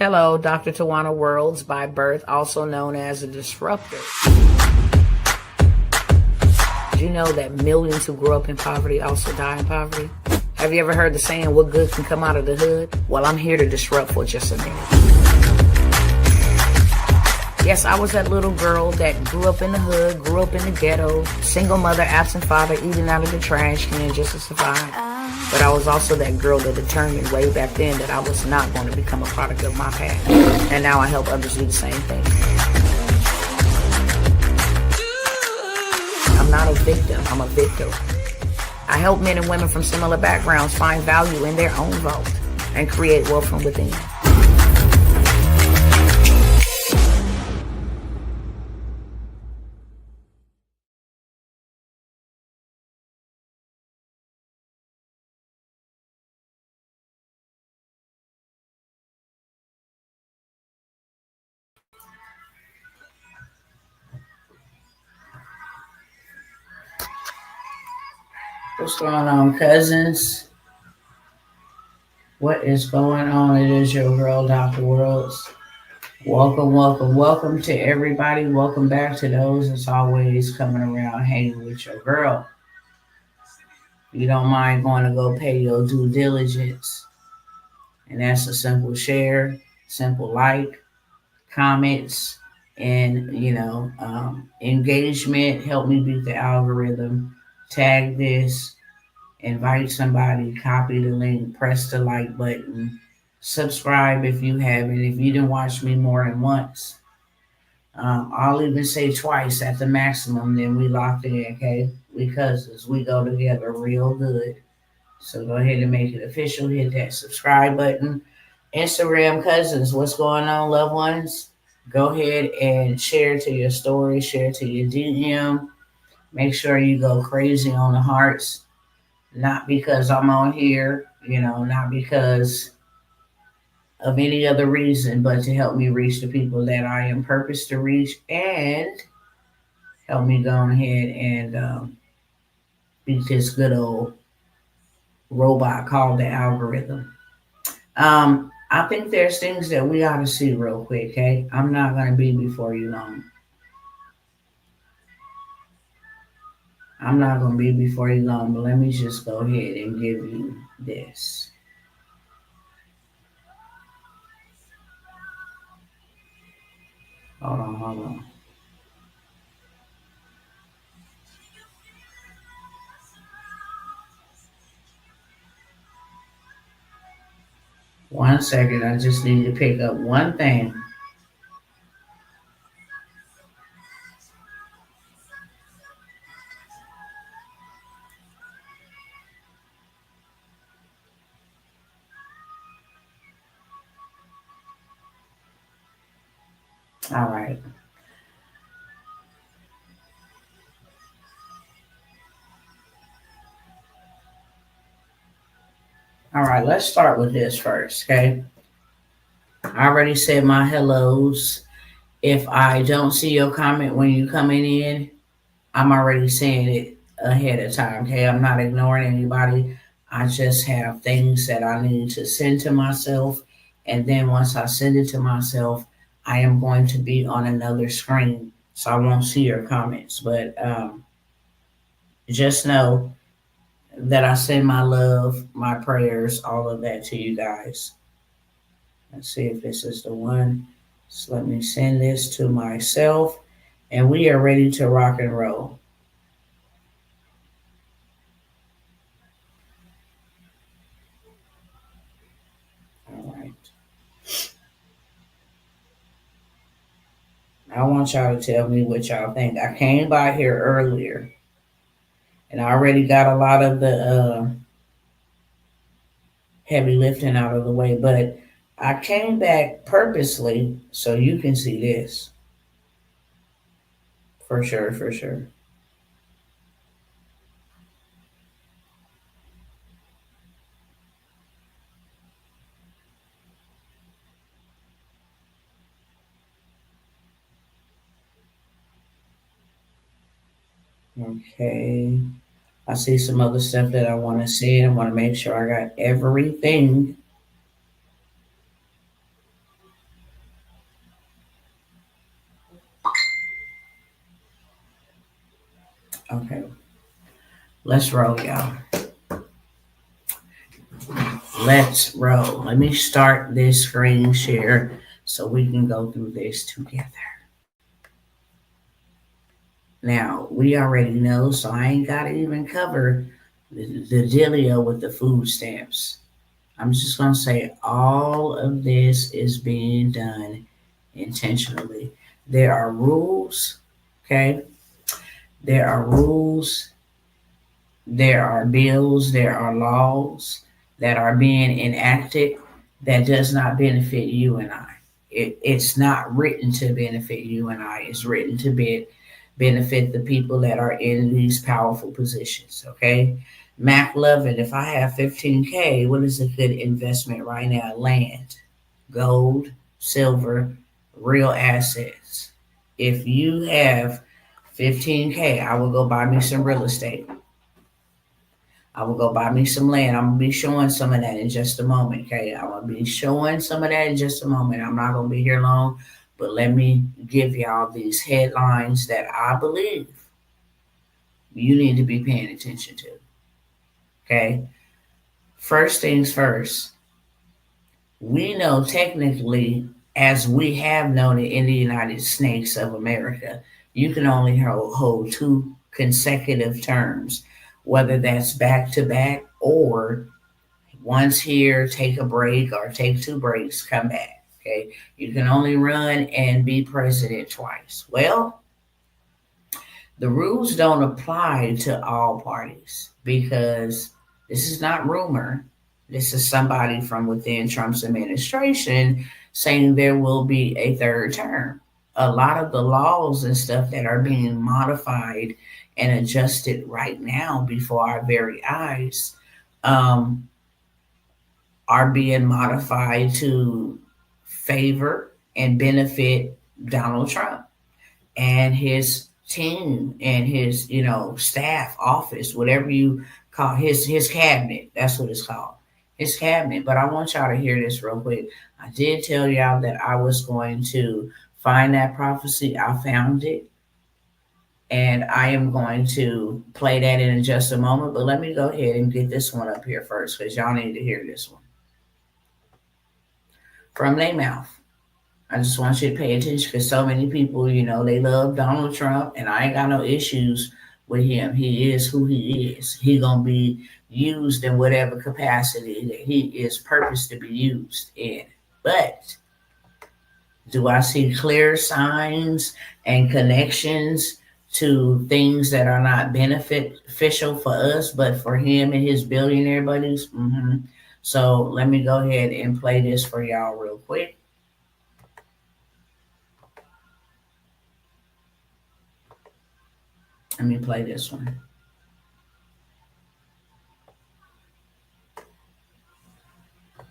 Hello, Dr. Tawana Worlds by birth, also known as a disruptor. Did you know that millions who grow up in poverty also die in poverty? Have you ever heard the saying, what good can come out of the hood? Well, I'm here to disrupt for just a minute. Yes, I was that little girl that grew up in the hood, grew up in the ghetto, single mother, absent father, eating out of the trash can just to survive. But I was also that girl that determined way back then that I was not going to become a product of my past. And now I help others do the same thing. I'm not a victim, I'm a victor. I help men and women from similar backgrounds find value in their own vault and create wealth from within. What's going on, cousins? What is going on? It is your girl, Dr. Worlds. Welcome, welcome, welcome to everybody. Welcome back to those that's always coming around hanging with your girl. You don't mind going to go pay your due diligence. And that's a simple share, simple like, comments, and, engagement. Help me beat the algorithm. Tag this. Invite somebody, copy the link, press the like button, subscribe if you haven't. If you didn't watch me more than once, I'll even say twice at the maximum, then we locked in, okay? We cousins, we go together real good. So go ahead and make it official. Hit that subscribe button. Instagram cousins, what's going on, loved ones? Go ahead and share to your story, share to your DM. Make sure you go crazy on the hearts. Not because I'm on here, not because of any other reason, but to help me reach the people that I am purposed to reach and help me go ahead and beat this good old robot called the algorithm. I think there's things that we ought to see real quick, okay? I'm not going to be before you long. I'm not going to be before you long, but let me just go ahead and give you this. Hold on. One second, I just need to pick up one thing. All right. All right, let's start with this first, okay? I already said my hellos. If I don't see your comment when you coming in, I'm already saying it ahead of time, okay? I'm not ignoring anybody. I just have things that I need to send to myself. And then once I send it to myself, I am going to be on another screen. So I won't see your comments. But just know that I send my love, my prayers, all of that to you guys. Let's see if this is the one. So let me send this to myself. And we are ready to rock and roll. All right. I want y'all to tell me what y'all think. I came by here earlier. And I already got a lot of the heavy lifting out of the way. But I came back purposely so you can see this. For sure, for sure. Okay. I see some other stuff that I want to see. I want to make sure I got everything. Okay, let's roll, y'all. Let's roll. Let me start this screen share so we can go through this together. Now, we already know, so I ain't got to even cover the dealio with the food stamps. I'm just going to say all of this is being done intentionally. There are rules, okay? There are rules, there are bills, there are laws that are being enacted that does not benefit you and I. It's not written to benefit you and I. It's written to benefit the people that are in these powerful positions, okay? Mac Lovin, if I have 15K, what is a good investment right now? Land, gold, silver, real assets. If you have 15K, I will go buy me some real estate. I will go buy me some land. I'm gonna be showing some of that in just a moment. Okay, I'm gonna be showing some of that in just a moment. I'm not gonna be here long, but let me give y'all these headlines that I believe you need to be paying attention to. Okay, first things first. We know technically, as we have known it in the United States of America, you can only hold two consecutive terms, whether that's back to back or once here, take a break or take two breaks, come back. Okay. You can only run and be president twice. Well, the rules don't apply to all parties because this is not rumor. This is somebody from within Trump's administration saying there will be a third term. A lot of the laws and stuff that are being modified and adjusted right now before our very eyes um, are being modified to favor and benefit Donald Trump and his team and his, staff office, whatever you call his cabinet. That's what it's called. His cabinet. But I want y'all to hear this real quick. I did tell y'all that I was going to find that prophecy. I found it. And I am going to play that in just a moment. But let me go ahead and get this one up here first because y'all need to hear this one from their mouth. I just want you to pay attention because so many people, they love Donald Trump, and I ain't got no issues with him. He is who he is. He gonna be used in whatever capacity that he is purposed to be used in. But do I see clear signs and connections to things that are not beneficial for us, but for him and his billionaire buddies? So let me go ahead and play this for y'all real quick. Let me play this one.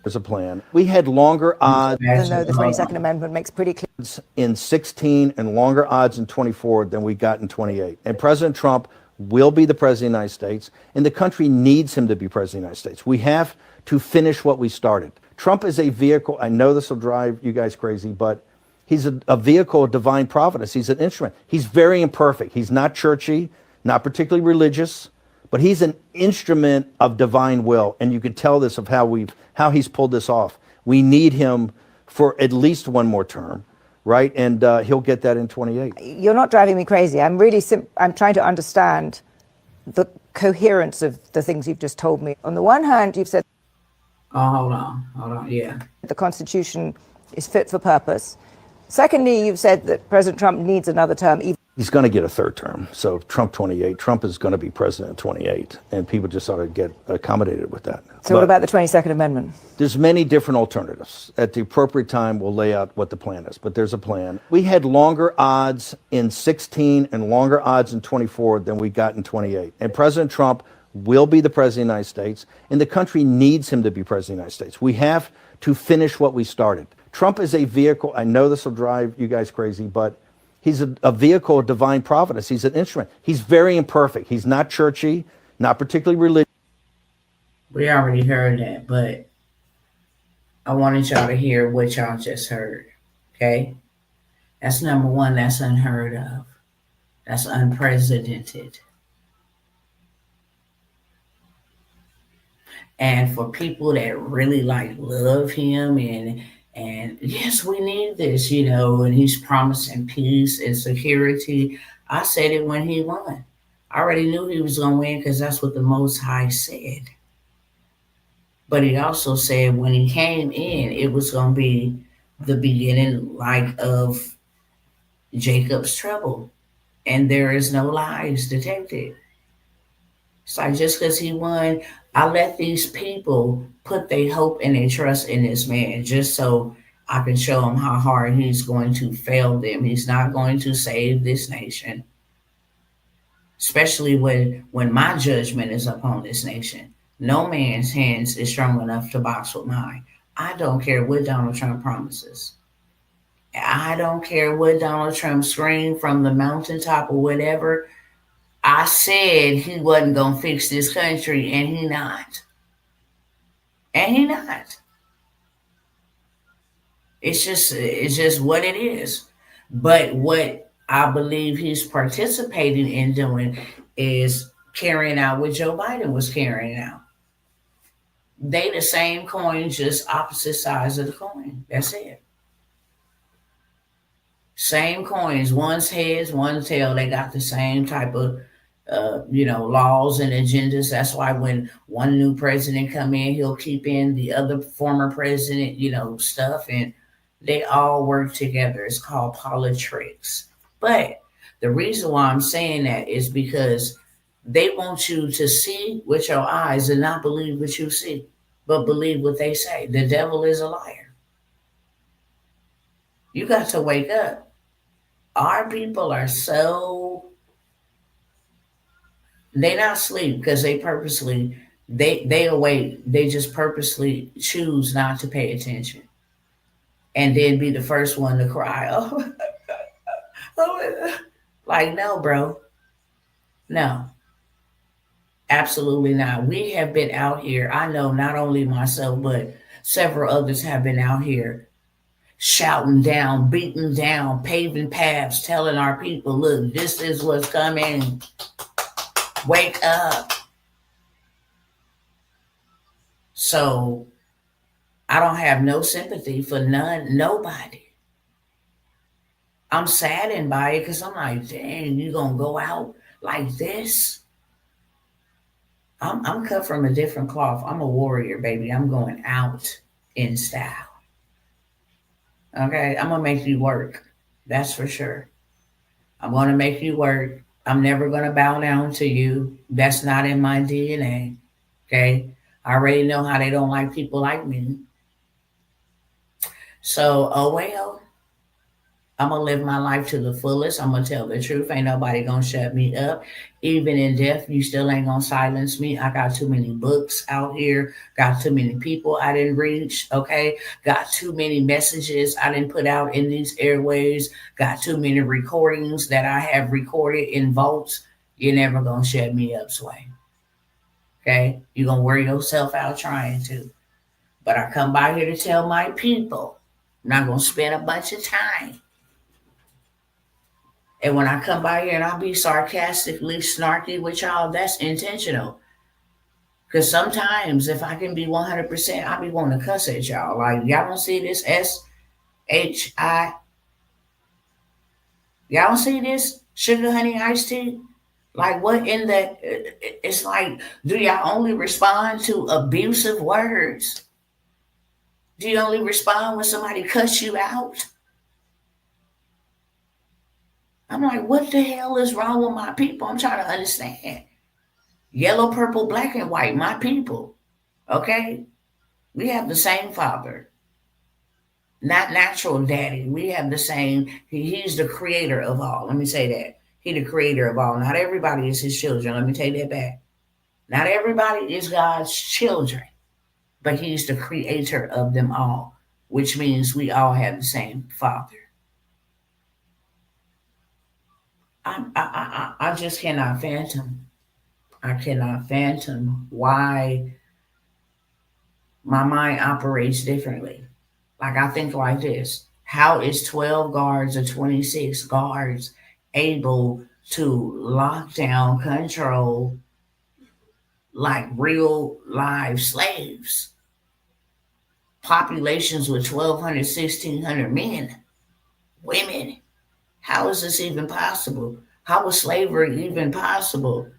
There's a plan. We had longer odds, even though the 22nd Amendment makes pretty clear in 16 and longer odds in 24 than we got in 28. And President Trump will be the president of the United States, and the country needs him to be president of the United States. We have to finish what we started. Trump is a vehicle. I know this will drive you guys crazy, but he's a vehicle of divine providence. He's an instrument. He's very imperfect. He's not churchy, not particularly religious, but he's an instrument of divine will. And you can tell this of how he's pulled this off. We need him for at least one more term, right? And he'll get that in 28. You're not driving me crazy. I'm really I'm trying to understand the coherence of the things you've just told me. On the one hand, you've said, hold on, yeah. The Constitution is fit for purpose. Secondly, you've said that President Trump needs another term. He's going to get a third term. So Trump 28. Trump is going to be president in 28. And people just ought to get accommodated with that. So what about the 22nd Amendment? There's many different alternatives. At the appropriate time, we'll lay out what the plan is. But there's a plan. We had longer odds in 16 and longer odds in 24 than we got in 28. And President Trump will be the president of the United States. And the country needs him to be president of the United States. We have to finish what we started. Trump is a vehicle. I know this will drive you guys crazy, but he's a vehicle of divine providence. He's an instrument. He's very imperfect. He's not churchy, not particularly religious. We already heard that, but I wanted y'all to hear what y'all just heard. Okay? That's number one. That's unheard of. That's unprecedented. And for people that really like love him, and yes, we need this, and he's promising peace and security. I said it when he won. I already knew he was gonna win because that's what the Most High said. But he also said when he came in, it was gonna be the beginning like of Jacob's trouble. And there is no lies detected. It's like just because he won, I let these people put their hope and their trust in this man just so I can show them how hard he's going to fail them. He's not going to save this nation, especially when my judgment is upon this nation. No man's hands is strong enough to box with mine. I don't care what Donald Trump promises. I don't care what Donald Trump screamed from the mountaintop or whatever. I said he wasn't gonna fix this country, and he not. And he not. It's just what it is. But what I believe he's participating in doing is carrying out what Joe Biden was carrying out. They the same coin, just opposite sides of the coin. That's it. Same coins, one's heads, one's tail. They got the same type of, laws and agendas. That's why when one new president come in, he'll keep in the other former president, stuff, and they all work together. It's called politics. But the reason why I'm saying that is because they want you to see with your eyes and not believe what you see, but believe what they say. The devil is a liar. You got to wake up. Our people are so they not sleep because they awake. They just purposely choose not to pay attention, and then be the first one to cry. Oh, oh, like no, bro, no, absolutely not. We have been out here. I know not only myself but several others have been out here shouting down, beating down, paving paths, telling our people, look, this is what's coming. Wake up. So I don't have no sympathy for nobody. I'm saddened by it because I'm like, dang, you gonna go out like this? I'm cut from a different cloth. I'm a warrior, baby. I'm going out in style. Okay, I'm gonna make you work. That's for sure. I'm gonna make you work. I'm never gonna bow down to you. That's not in my DNA. Okay, I already know how they don't like people like me. So, oh well, I'm gonna live my life to the fullest. I'm gonna tell the truth. Ain't nobody gonna shut me up. Even in death, you still ain't gonna silence me. I got too many books out here. Got too many people I didn't reach. Okay, got too many messages I didn't put out in these airways. Got too many recordings that I have recorded in vaults. You're never gonna shut me up, Sway. Okay, you're gonna wear yourself out trying to. But I come by here to tell my people. I'm not gonna spend a bunch of time. And when I come by here and I'll be sarcastically snarky with y'all, that's intentional. Because sometimes if I can be 100%, I'll be wanting to cuss at y'all. Like, y'all don't see this SHI? Y'all don't see this sugar honey iced tea? Like, what in the. It's like, do y'all only respond to abusive words? Do you only respond when somebody cuss you out? I'm like, what the hell is wrong with my people? I'm trying to understand. Yellow, purple, black, and white, my people. Okay? We have the same father. Not natural daddy. We have the same. He's the creator of all. Let me say that. He's the creator of all. Not everybody is his children. Let me take that back. Not everybody is God's children. But he's the creator of them all, which means we all have the same father. I just cannot fathom. I cannot fathom why my mind operates differently. Like I think like this. How is 12 guards or 26 guards able to lock down, control, like real live slaves. Populations with 1,200, 1,600 men, women. How is this even possible? How was slavery even possible?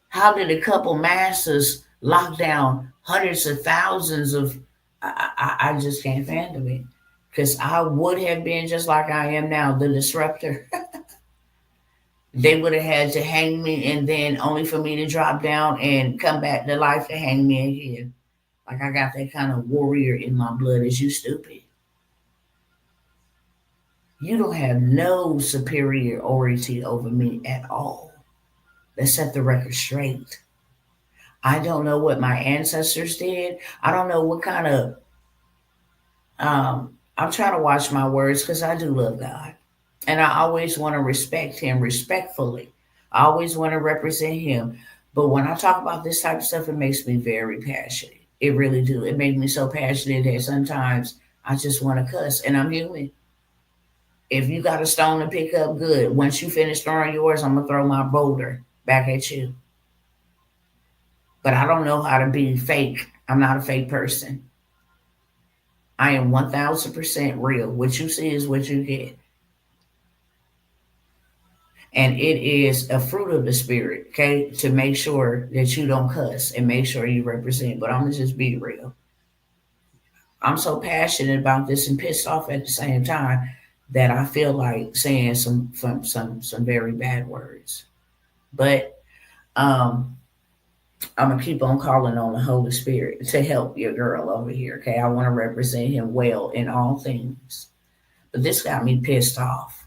How did a couple masters lock down hundreds of thousands of? I just can't fathom it. Because I would have been just like I am now, the disruptor. They would have had to hang me and then only for me to drop down and come back to life to hang me again. Like I got that kind of warrior in my blood. Is you stupid? You don't have no superiority over me at all. Let's set the record straight. I don't know what my ancestors did. I don't know what kind of. I'm trying to watch my words because I do love God, and I always want to respect Him respectfully. I always want to represent Him. But when I talk about this type of stuff, it makes me very passionate. It really do. It makes me so passionate that sometimes I just want to cuss, and I'm human. If you got a stone to pick up, good. Once you finish throwing yours, I'm gonna throw my boulder back at you. But I don't know how to be fake. I'm not a fake person. I am 1,000% real. What you see is what you get. And it is a fruit of the spirit, okay, to make sure that you don't cuss and make sure you represent. But I'm gonna just be real. I'm so passionate about this and pissed off at the same time that I feel like saying some very bad words. But um I'm gonna keep on calling on the Holy Spirit to help your girl over here. Okay, I want to represent Him well in all things. But this got me pissed off.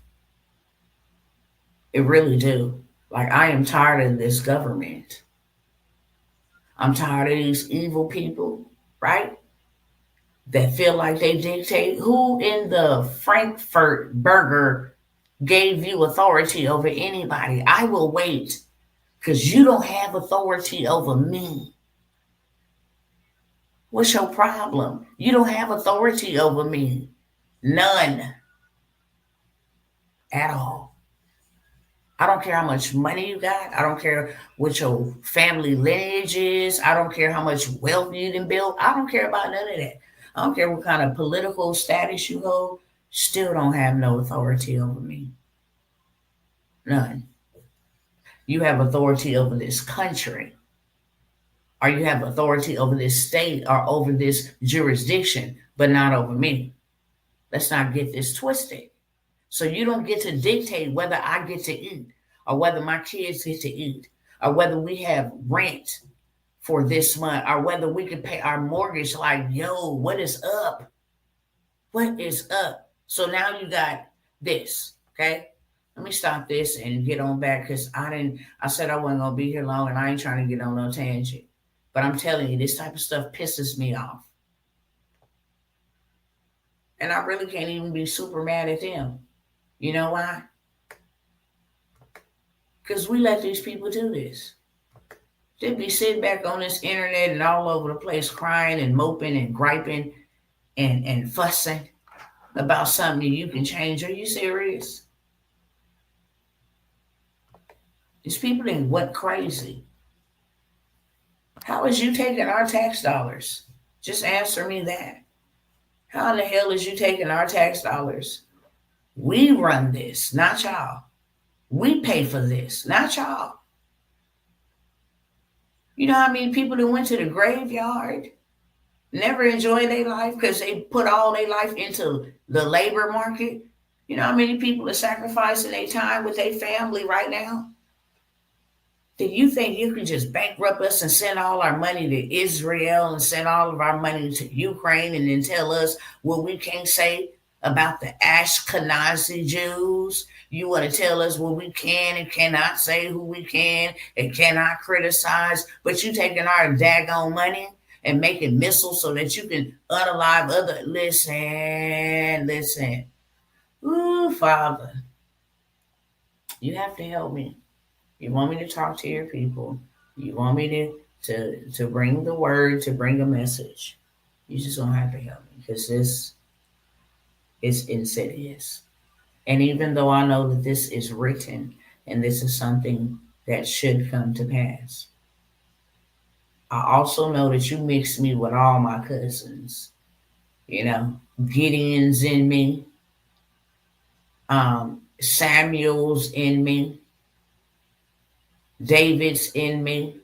It really do. Like I am tired of this government. I'm tired of these evil people, right? That feel like they dictate. Who in the Frankfurt burger gave you authority over anybody? I will wait because you don't have authority over me. What's your problem? You don't have authority over me. None at all. I don't care how much money you got. I don't care what your family lineage is. I don't care how much wealth you done built. I don't care about none of that. I don't care what kind of political status you hold. Still don't have no authority over me. None. You have authority over this country, or you have authority over this state or over this jurisdiction, but not over me. Let's not get this twisted. So you don't get to dictate whether I get to eat or whether my kids get to eat or whether we have rent for this month or whether we can pay our mortgage. Like, yo, what is up? What is up? So now you got this, okay? Let me stop this and get on back because I said I wasn't gonna be here long and I ain't trying to get on no tangent. But I'm telling you, this type of stuff pisses me off. And I really can't even be super mad at them. You know why? Because we let these people do this. They be sitting back on this internet and all over the place crying and moping and griping and fussing about something that you can change. Are you serious? These people ain't went crazy. How is you taking our tax dollars? Just answer me that. How in the hell is you taking our tax dollars? We run this, not y'all. We pay for this, not y'all. You know how many people that went to the graveyard never enjoyed their life because they put all their life into the labor market? You know how many people are sacrificing their time with their family right now? Do you think you can just bankrupt us and send all our money to Israel and send all of our money to Ukraine and then tell us what we can't say about the Ashkenazi Jews? You want to tell us what we can and cannot say, who we can and cannot criticize, but you taking our daggone money and making missiles so that you can unalive other. Listen. Ooh, Father, you have to help me. You want me to talk to your people. You want me to bring the word, to bring a message. You just don't have to help me because this is insidious. And even though I know that this is written and this is something that should come to pass, I also know that you mixed me with all my cousins. You know, Gideon's in me, Samuel's in me, David's in me,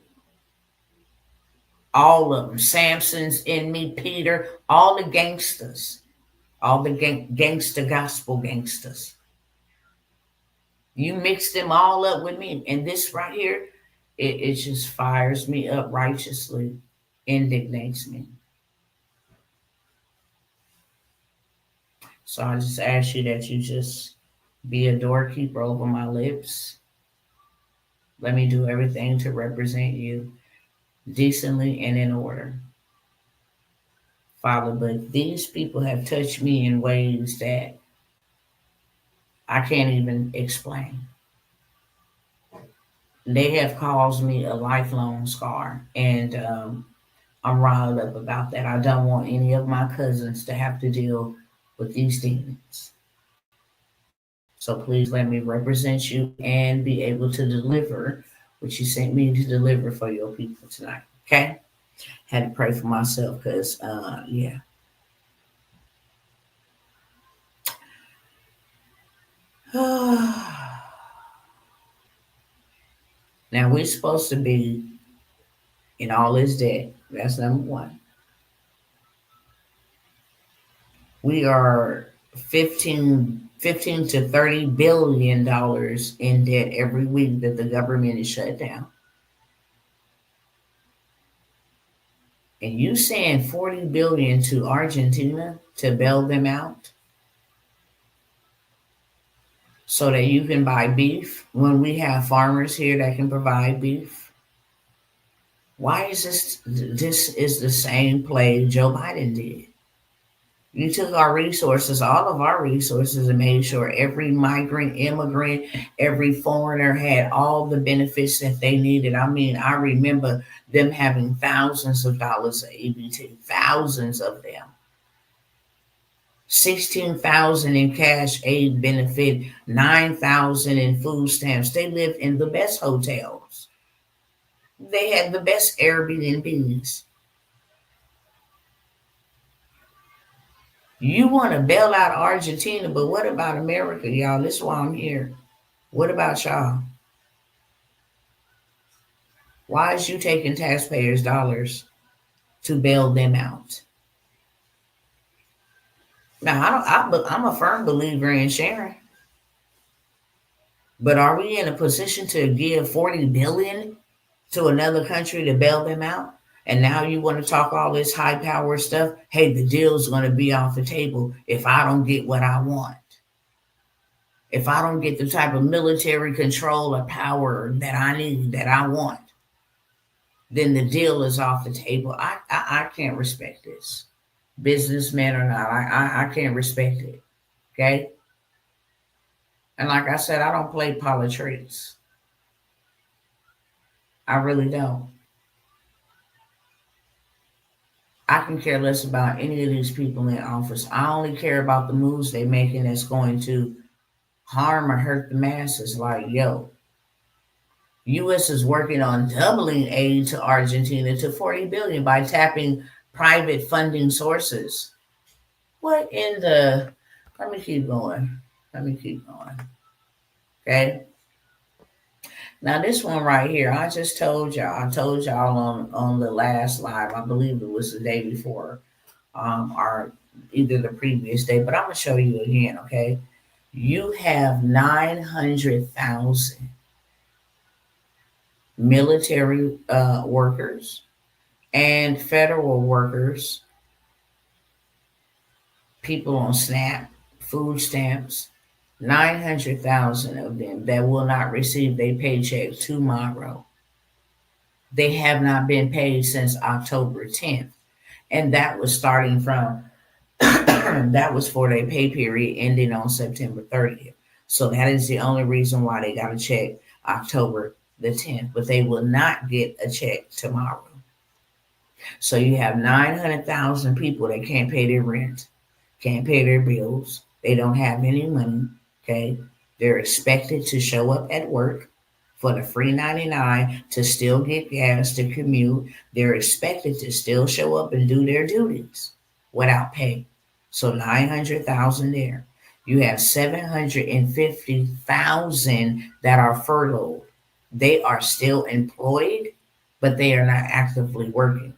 all of them. Samson's in me, Peter, all the gangsters, all the gangster gospel gangsters. You mix them all up with me. And this right here, it just fires me up righteously, indignates me. So I just ask you that you just be a doorkeeper over my lips. Let me do everything to represent you decently and in order. Father, but these people have touched me in ways that I can't even explain. They have caused me a lifelong scar, and I'm riled up about that. I don't want any of my cousins to have to deal with these demons. So please let me represent you and be able to deliver what you sent me to deliver for your people tonight. Okay? Had to pray for myself because, yeah. Now we're supposed to be in all this debt. That's number one. We are 15 to 30 billion dollars in debt every week that the government is shut down. And you saying 40 billion to Argentina to bail them out so that you can buy beef when we have farmers here that can provide beef? Why is this is the same play Joe Biden did? You took our resources, all of our resources, and made sure every migrant, immigrant, every foreigner had all the benefits that they needed. I mean, I remember them having thousands of dollars of EBT, thousands of them. 16,000 in cash aid benefit, 9,000 in food stamps. They lived in the best hotels. They had the best Airbnbs. You want to bail out Argentina, but what about America, y'all? This is why I'm here. What about y'all? Why is you taking taxpayers' dollars to bail them out? Now, I'm a firm believer in sharing, but are we in a position to give 40 billion to another country to bail them out? And now you want to talk all this high power stuff? Hey, the deal's going to be off the table if I don't get what I want. If I don't get the type of military control or power that I need, that I want, then the deal is off the table. I can't respect this. Businessman or not, I can't respect it. Okay? And like I said, I don't play politics. I really don't. I can care less about any of these people in office. I only care about the moves they're making that's going to harm or hurt the masses. Like, yo, U.S. is working on doubling aid to Argentina to 40 billion by tapping private funding sources. What in the? Let me keep going. Okay. Now this one right here, I just told y'all. I told y'all on the last live. I believe it was the day before, or either the previous day. But I'm gonna show you again. Okay. You have 900,000 military workers and federal workers, people on SNAP, food stamps, 900,000 of them that will not receive their paycheck tomorrow. They have not been paid since October 10th. And that was starting from, that was for their pay period ending on September 30th. So that is the only reason why they got a check October the 10th, but they will not get a check tomorrow. So you have 900,000 people that can't pay their rent, can't pay their bills. They don't have any money. Okay. They're expected to show up at work for the free 99 to still get gas to commute. They're expected to still show up and do their duties without pay. So 900,000 there. You have 750,000 that are furloughed. They are still employed, but they are not actively working.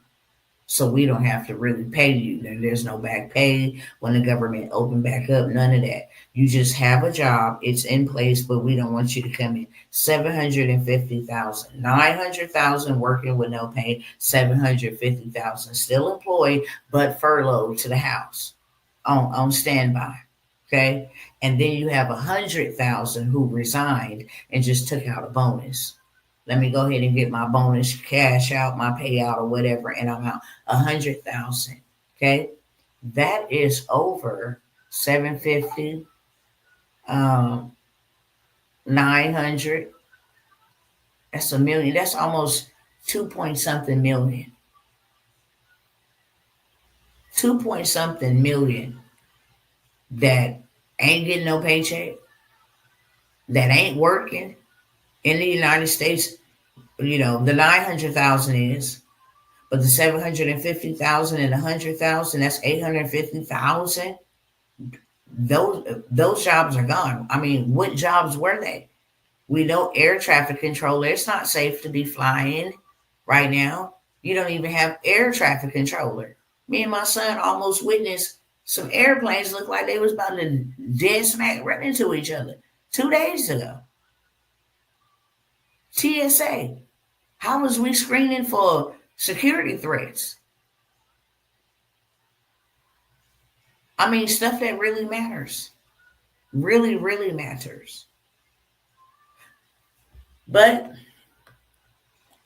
So we don't have to really pay you. There's no back pay when the government open back up, none of that. You just have a job, it's in place, but we don't want you to come in. 750,000, 900,000 working with no pay, 750,000 still employed, but furloughed to the house on standby. Okay. And then you have 100,000 who resigned and just took out a bonus. Let me go ahead and get my bonus cash out, my payout or whatever, and I'm out 100,000. Okay, that is over 750, 900. That's a million. That's almost 2 point something million. 2 point something million that ain't getting no paycheck, that ain't working in the United States. The 900,000 is. But the 750,000 and 100,000, that's 850,000. Those jobs are gone. I mean, what jobs were they? We know air traffic controller. It's not safe to be flying right now. You don't even have air traffic controller. Me and my son almost witnessed some airplanes look like they was about to dead smack run into each other 2 days ago. TSA. How was we screening for security threats? I mean, stuff that really matters. Really, really matters. But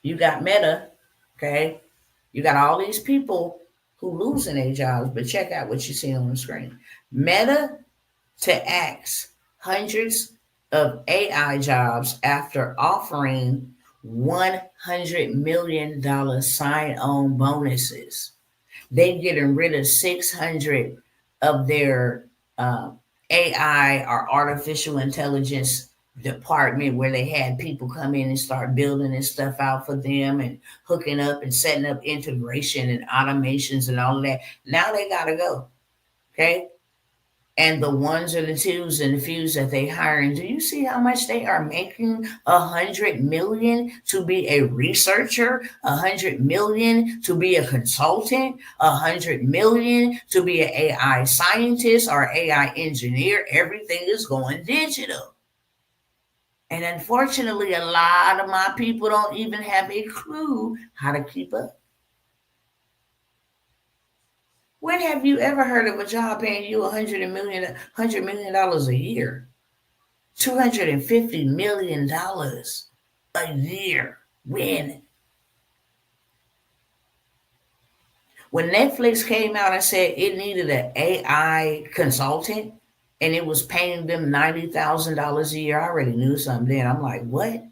you got Meta, okay? You got all these people who losing their jobs, but check out what you see on the screen. Meta to axe hundreds of AI jobs after offering $100 million sign-on bonuses. They getting rid of 600 of their AI or artificial intelligence department where they had people come in and start building this stuff out for them and hooking up and setting up integration and automations and all of that. Now they got to go. Okay. And the ones and the twos and the fews that they hiring, do you see how much they are making? 100 million to be a researcher, 100 million to be a consultant, 100 million to be an AI scientist or AI engineer. Everything is going digital. And unfortunately, a lot of my people don't even have a clue how to keep up. When have you ever heard of a job paying you $100 million a year? $250 million a year. When? When Netflix came out and said it needed an AI consultant and it was paying them $90,000 a year, I already knew something then. I'm like, what?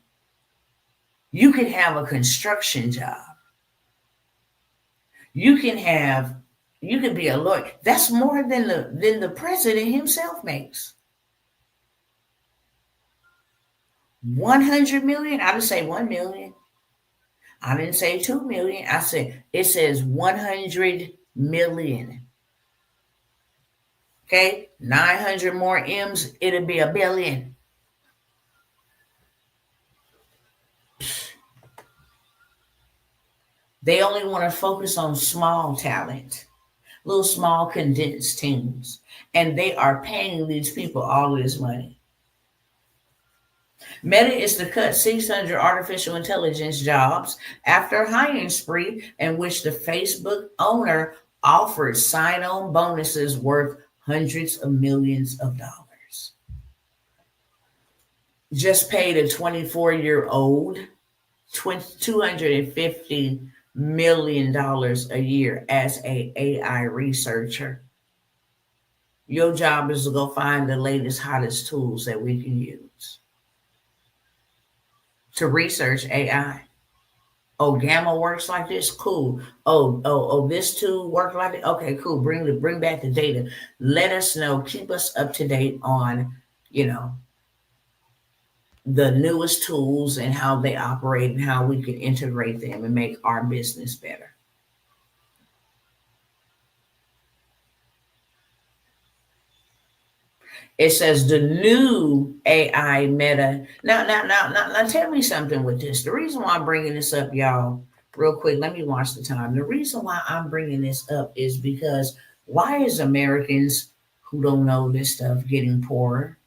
You can have a construction job. You can be a lawyer. That's more than the president himself makes. 100 million. I didn't say 1 million. I didn't say 2 million. I said it says 100 million. Okay, 900 more M's. It'll be a billion. They only want to focus on small talent. Little small condensed teams, and they are paying these people all this money. Meta is to cut 600 artificial intelligence jobs after a hiring spree in which the Facebook owner offered sign-on bonuses worth hundreds of millions of dollars. Just paid a 24-year-old $250 million a year as a AI researcher. Your job is to go find the latest, hottest tools that we can use to research AI. Oh, Gamma works like this? Cool. Oh, this tool work like it? Okay, cool. Bring back the data. Let us know. Keep us up to date on, the newest tools and how they operate and how we can integrate them and make our business better. It says the new AI meta. Now, tell me something with this. The reason why I'm bringing this up, y'all, real quick, let me watch the time. The reason why I'm bringing this up is because why is Americans who don't know this stuff getting poorer?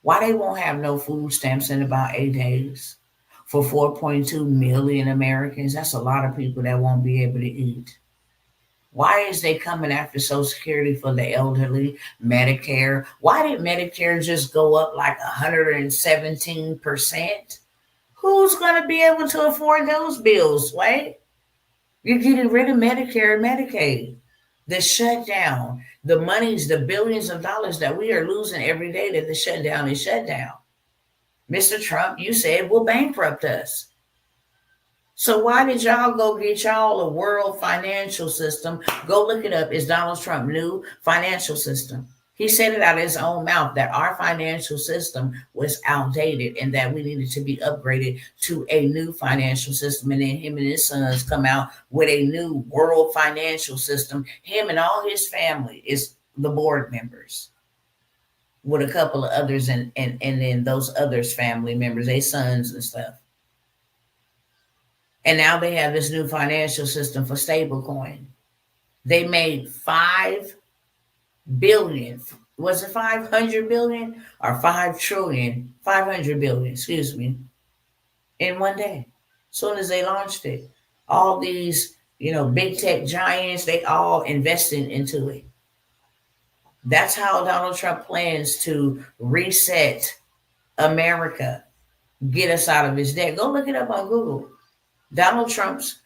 Why they won't have no food stamps in about 8 days? For 4.2 million Americans, that's a lot of people that won't be able to eat. Why is they coming after Social Security for the elderly, Medicare? Why did Medicare just go up like 117%? Who's going to be able to afford those bills, Wait, you're getting rid of Medicare and Medicaid. The shutdown, the monies, the billions of dollars that we are losing every day that the shutdown is shut down. Mr. Trump, you said will bankrupt us. So why did y'all go get y'all a world financial system? Go look it up. Is Donald Trump new financial system? He said it out of his own mouth that our financial system was outdated and that we needed to be upgraded to a new financial system. And then him and his sons come out with a new world financial system. Him and all his family is the board members with a couple of others and then those others family members, their sons and stuff. And now they have this new financial system for stablecoin. They made 5 billion. Was it 500 billion or 5 trillion? 500 billion, excuse me, in one day. As soon as they launched it, all these, big tech giants, they all investing into it. That's how Donald Trump plans to reset America, get us out of his debt. Go look it up on Google. Donald Trump's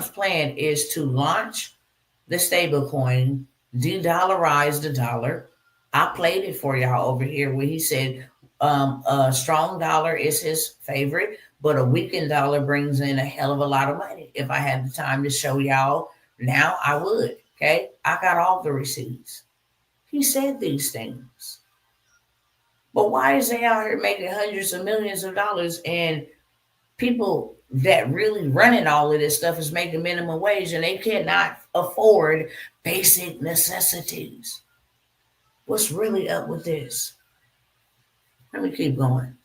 plan is to launch the stablecoin, de-dollarize the dollar. I played it for y'all over here where he said a strong dollar is his favorite, but a weakened dollar brings in a hell of a lot of money. If I had the time to show y'all now, I would. Okay, I got all the receipts. He said these things. But why is they out here making hundreds of millions of dollars and people that really running all of this stuff is making minimum wage and they cannot afford basic necessities? What's really up with this? Let me keep going.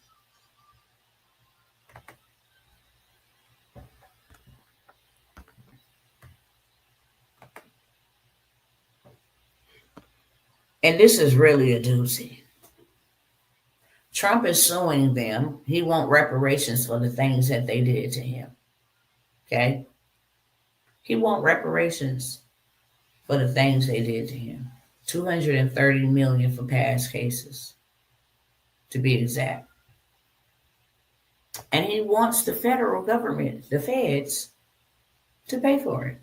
And this is really a doozy. Trump is suing them. He wants reparations for the things that they did to him. Okay? He wants reparations for the things they did to him. 230 million for past cases, to be exact. And he wants the federal government, the feds, to pay for it.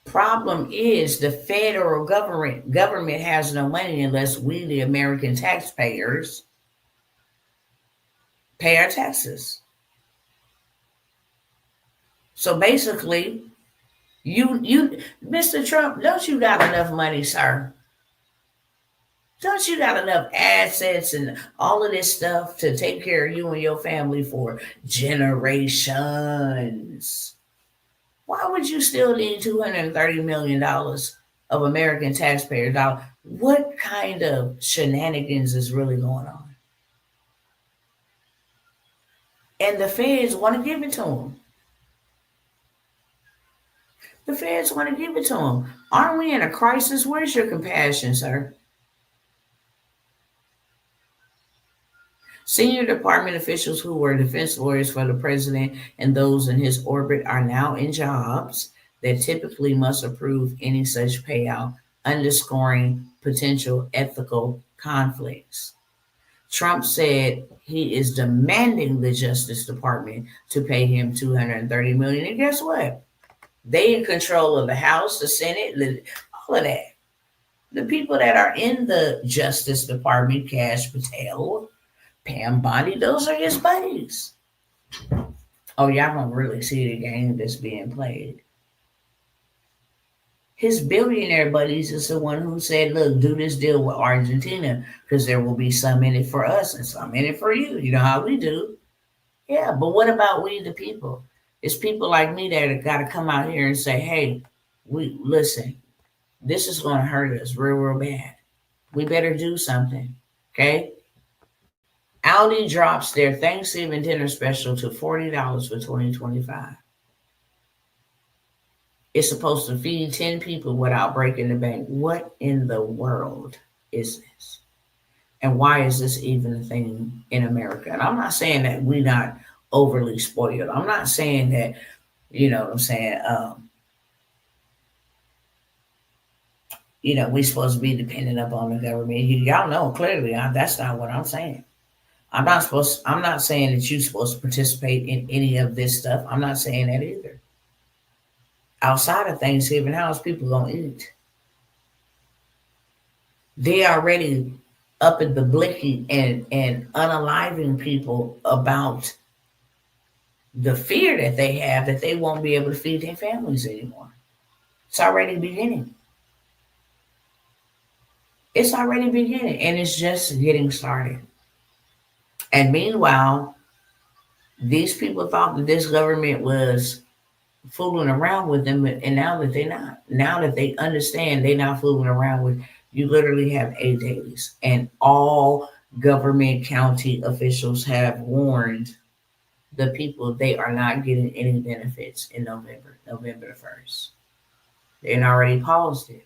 Problem is the federal government has no money unless we, the American taxpayers, pay our taxes. So basically, you, Mr. Trump, don't you got enough money, sir? Don't you got enough assets and all of this stuff to take care of you and your family for generations? Why would you still need $230 million of American taxpayer dollars? What kind of shenanigans is really going on? And the feds want to give it to them. The feds want to give it to them. Aren't we in a crisis? Where's your compassion, sir? Senior department officials who were defense lawyers for the president and those in his orbit are now in jobs that typically must approve any such payout, underscoring potential ethical conflicts. Trump said he is demanding the Justice Department to pay him $230 million. And guess what? They in control of the House, the Senate, all of that. The people that are in the Justice Department, Kash Patel, Pam Bondi, those are his buddies. Oh, y'all don't really see the game that's being played. His billionaire buddies is the one who said, look, do this deal with Argentina because there will be some in it for us and some in it for you. You know how we do. Yeah, but what about we the people? It's people like me that have got to come out here and say, hey, we listen, this is going to hurt us real, real bad. We better do something. Okay? Aldi drops their Thanksgiving dinner special to $40 for 2025. It's supposed to feed 10 people without breaking the bank. What in the world is this? And why is this even a thing in America? And I'm not saying that we're not overly spoiled. I'm not saying that, you know what I'm saying, we're supposed to be dependent upon the government. Y'all know clearly that's not what I'm saying. I'm not saying that you're supposed to participate in any of this stuff. I'm not saying that either. Outside of Thanksgiving, how's people gonna eat? They already up at the blicky and unaliving people about the fear that they have that they won't be able to feed their families anymore. It's already beginning. It's already beginning, and it's just getting started. And meanwhile, these people thought that this government was fooling around with them, and now that they're not, now that they understand they're not fooling around with, you literally have 8 days, and all government county officials have warned the people they are not getting any benefits in November the 1st. They already paused it.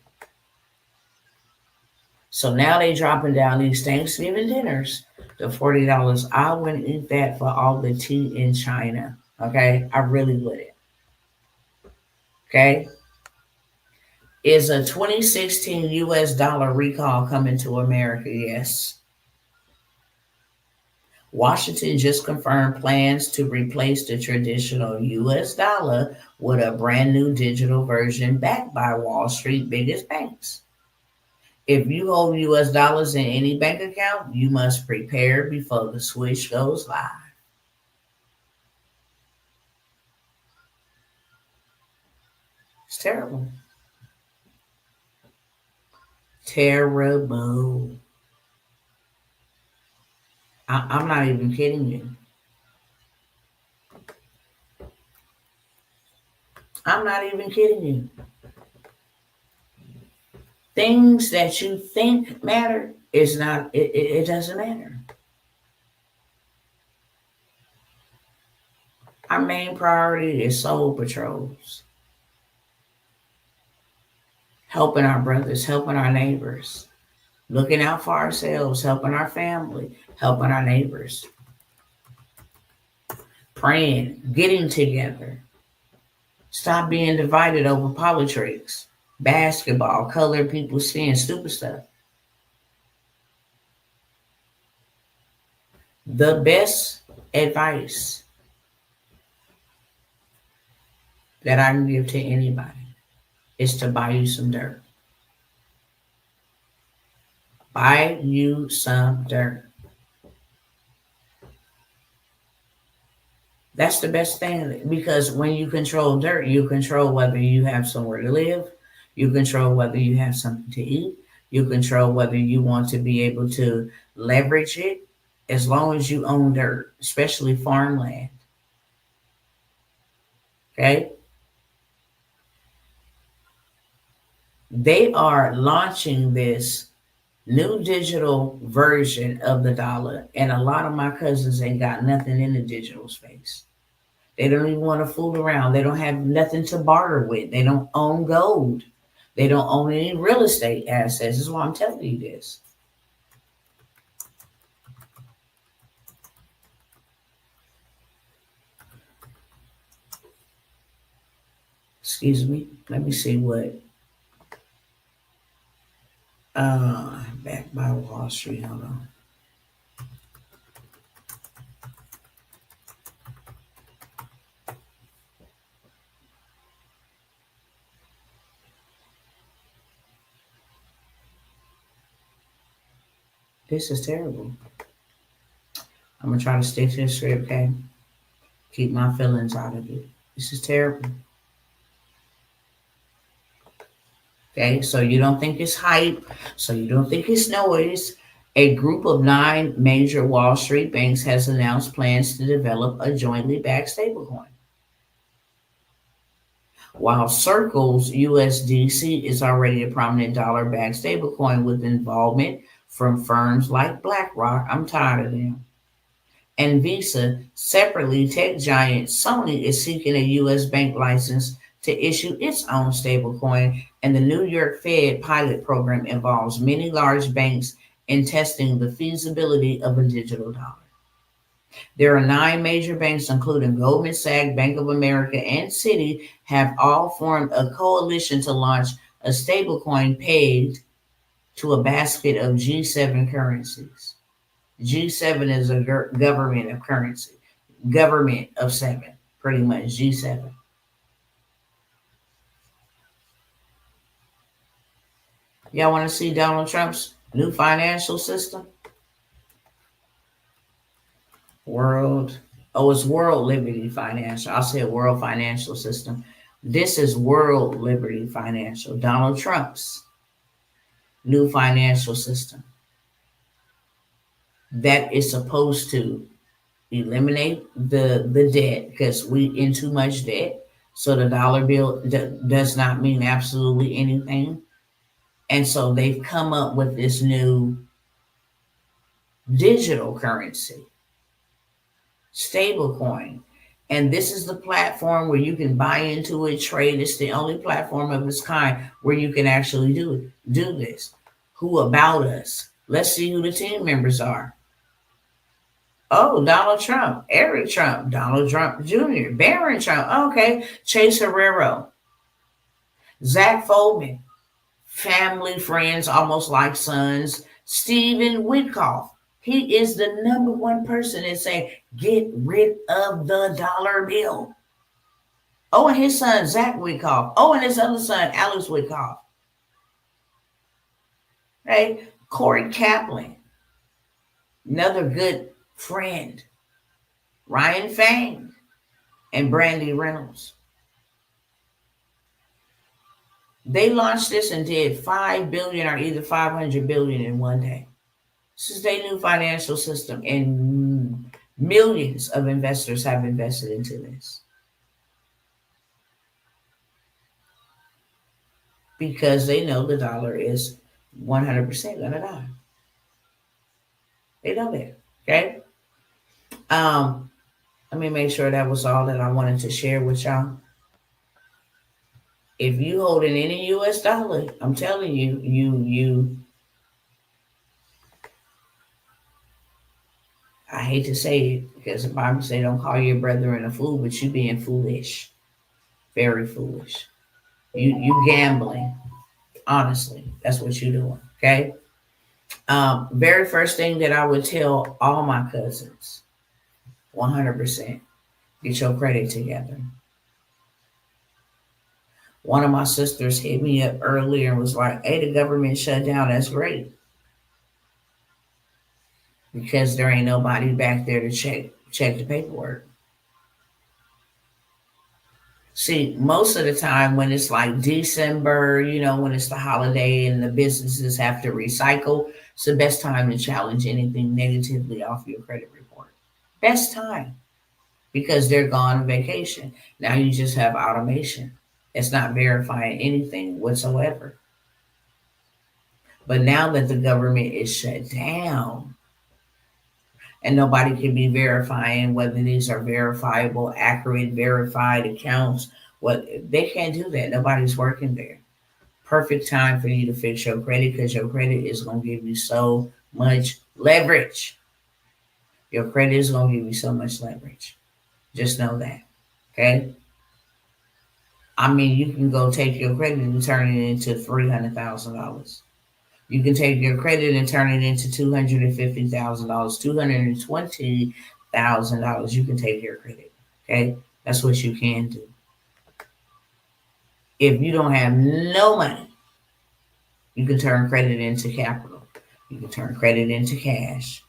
So now they dropping down these Thanksgiving dinners to $40. I wouldn't eat that for all the tea in China. Okay, I really wouldn't. Okay. Is a 2016 US dollar recall coming to America? Yes. Washington just confirmed plans to replace the traditional US dollar with a brand new digital version backed by Wall Street biggest banks. If you hold US dollars in any bank account, you must prepare before the switch goes live. It's terrible. Terrible. I'm not even kidding you. I'm not even kidding you. Things that you think matter is not, it doesn't matter. Our main priority is soul patrols. Helping our brothers, helping our neighbors, looking out for ourselves, helping our family, helping our neighbors, praying, getting together. Stop being divided over politics, basketball, colored people's skin, stupid stuff. The best advice that I can give to anybody is to buy you some dirt. Buy you some dirt. That's the best thing, because when you control dirt, you control whether you have somewhere to live, you control whether you have something to eat, you control whether you want to be able to leverage it, as long as you own dirt, especially farmland. Okay? They are launching this new digital version of the dollar, and a lot of my cousins ain't got nothing in the digital space. They don't even want to fool around. They don't have nothing to barter with. They don't own gold. They don't own any real estate assets. This is why I'm telling you this. Excuse me. Let me see what. Back by Wall Street. Hold on. This is terrible. I'm gonna try to stick to the script, okay? Keep my feelings out of it. This is terrible. Okay, so you don't think it's hype, so you don't think it's noise. A group of 9 major Wall Street banks has announced plans to develop a jointly backed stablecoin. While Circle's USDC is already a prominent dollar backed stablecoin with involvement from firms like BlackRock, I'm tired of them, and Visa, separately, tech giant Sony is seeking a U.S. bank license to issue its own stablecoin, and the New York Fed pilot program involves many large banks in testing the feasibility of a digital dollar. There are 9 major banks, including Goldman Sachs, Bank of America, and Citi, have all formed a coalition to launch a stablecoin pegged to a basket of G7 currencies. G7 is a government of currency, government of seven, pretty much G7. Y'all want to see Donald Trump's new financial system? World, oh, it's World Liberty Financial. I'll say World Financial System. This is World Liberty Financial, Donald Trump's new financial system that is supposed to eliminate the debt because we in too much debt. So the dollar bill does not mean absolutely anything. And so they've come up with this new digital currency, stable coin. And this is the platform where you can buy into it, trade. It's the only platform of its kind where you can actually do this. Who about us? Let's see who the team members are. Oh, Donald Trump, Eric Trump, Donald Trump Jr., Barron Trump. Okay, Chase Herrero, Zach Foldman, family, friends, almost like sons. Stephen Witkoff. He is the #1 person that say, get rid of the dollar bill. Oh, and his son, Zach Witkoff. Oh, and his other son, Alex Witkoff. Right? Corey Kaplan, another good friend. Ryan Fang and Brandy Reynolds. They launched this and did 5 billion or either 500 billion in one day. This is their new financial system, and millions of investors have invested into this because they know the dollar is 100% going to die. They know that. Okay. Let me make sure that was all that I wanted to share with y'all. If you holding any U.S. dollar, I'm telling you, I hate to say it because the Bible say don't call your brethren a fool, but you being foolish, very foolish. You gambling, honestly. That's what you're doing. Okay. Very first thing that I would tell all my cousins, 100%, get your credit together. One of my sisters hit me up earlier and was like, hey, the government shut down. That's great. Because there ain't nobody back there to check the paperwork. See, most of the time when it's like December, when it's the holiday and the businesses have to recycle, it's the best time to challenge anything negatively off your credit report. Best time. Because they're gone on vacation. Now you just have automation. It's not verifying anything whatsoever. But now that the government is shut down and nobody can be verifying whether these are verifiable, accurate, verified accounts, they can't do that. Nobody's working there. Perfect time for you to fix your credit because your credit is going to give you so much leverage. Your credit is going to give you so much leverage. Just know that. Okay? I mean, you can go take your credit and turn it into $300,000. You can take your credit and turn it into $250,000, $220,000. You can take your credit. Okay? That's what you can do. If you don't have no money, you can turn credit into capital. You can turn credit into cash.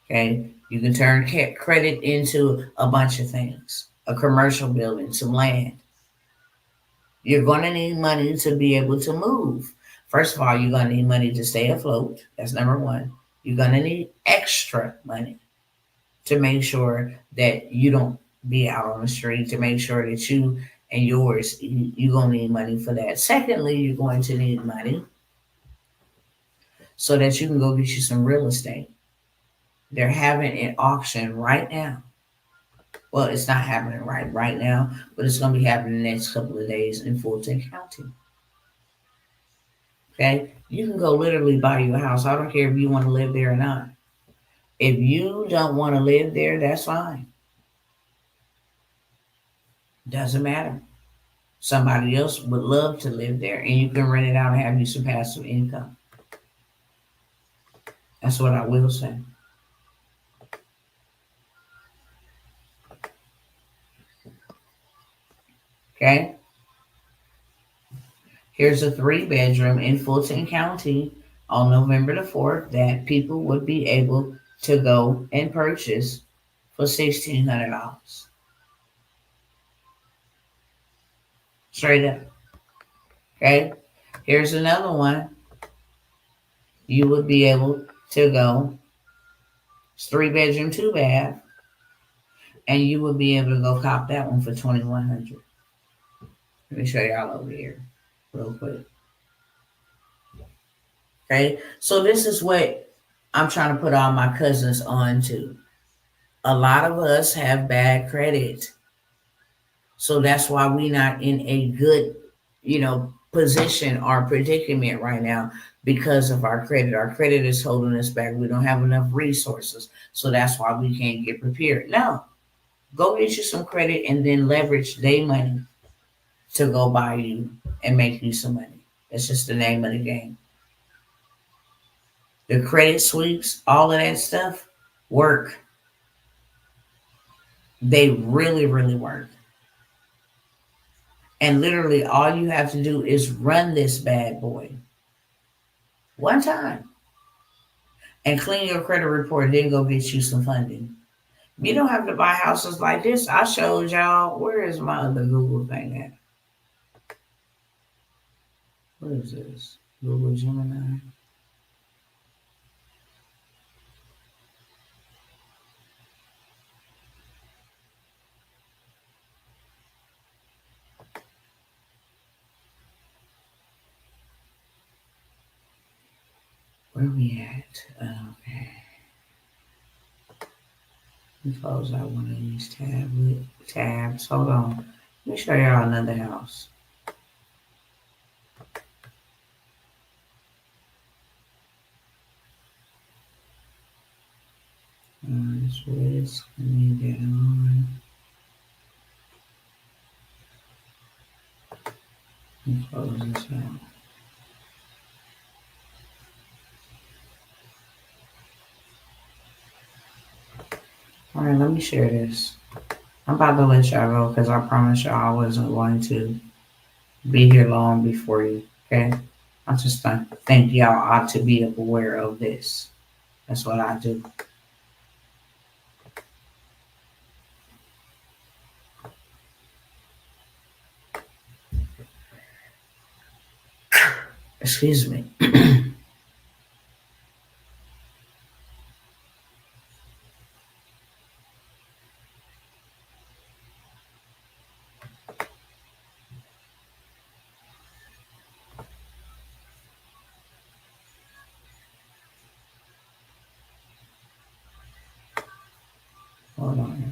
Okay? You can turn credit into a bunch of things. A commercial building, some land. You're going to need money to be able to move. First of all, you're going to need money to stay afloat. That's number one. You're going to need extra money to make sure that you don't be out on the street, to make sure that you and yours, you're going to need money for that. Secondly, you're going to need money so that you can go get you some real estate. They're having an auction right now. Well, it's not happening right now, but it's going to be happening the next couple of days in Fulton County. Okay, you can go literally buy you a house. I don't care if you want to live there or not. If you don't want to live there, that's fine. Doesn't matter. Somebody else would love to live there, and you can rent it out and have you some passive income. That's what I will say. Okay. Here's a 3-bedroom in Fulton County on November the 4th that people would be able to go and purchase for $1,600. Straight up. Okay. Here's another one. You would be able to go. It's 3-bedroom, 2-bath, and you would be able to go cop that one for $2,100. Let me show y'all over here real quick. Okay, so this is what I'm trying to put all my cousins on to. A lot of us have bad credit. So that's why we're not in a good, position or predicament right now because of our credit. Our credit is holding us back. We don't have enough resources. So that's why we can't get prepared. No, go get you some credit and then leverage their money to go buy you and make you some money. That's just the name of the game. The credit sweeps, all of that stuff work. They really, really work. And literally all you have to do is run this bad boy one time and clean your credit report, then go get you some funding. You don't have to buy houses like this. I showed y'all. Where is my other Google thing at? What is this? Google Gemini. Where we at? Okay. Let me close out one of these tabs. Hold on. Let me show y'all another house. This risk. Let me get on. Let me close this out. All right, let me share this. I'm about to let y'all go because I promise y'all I wasn't going to be here long before you. Okay, I just think y'all ought to be aware of this. That's what I do. Excuse me. Hold on here.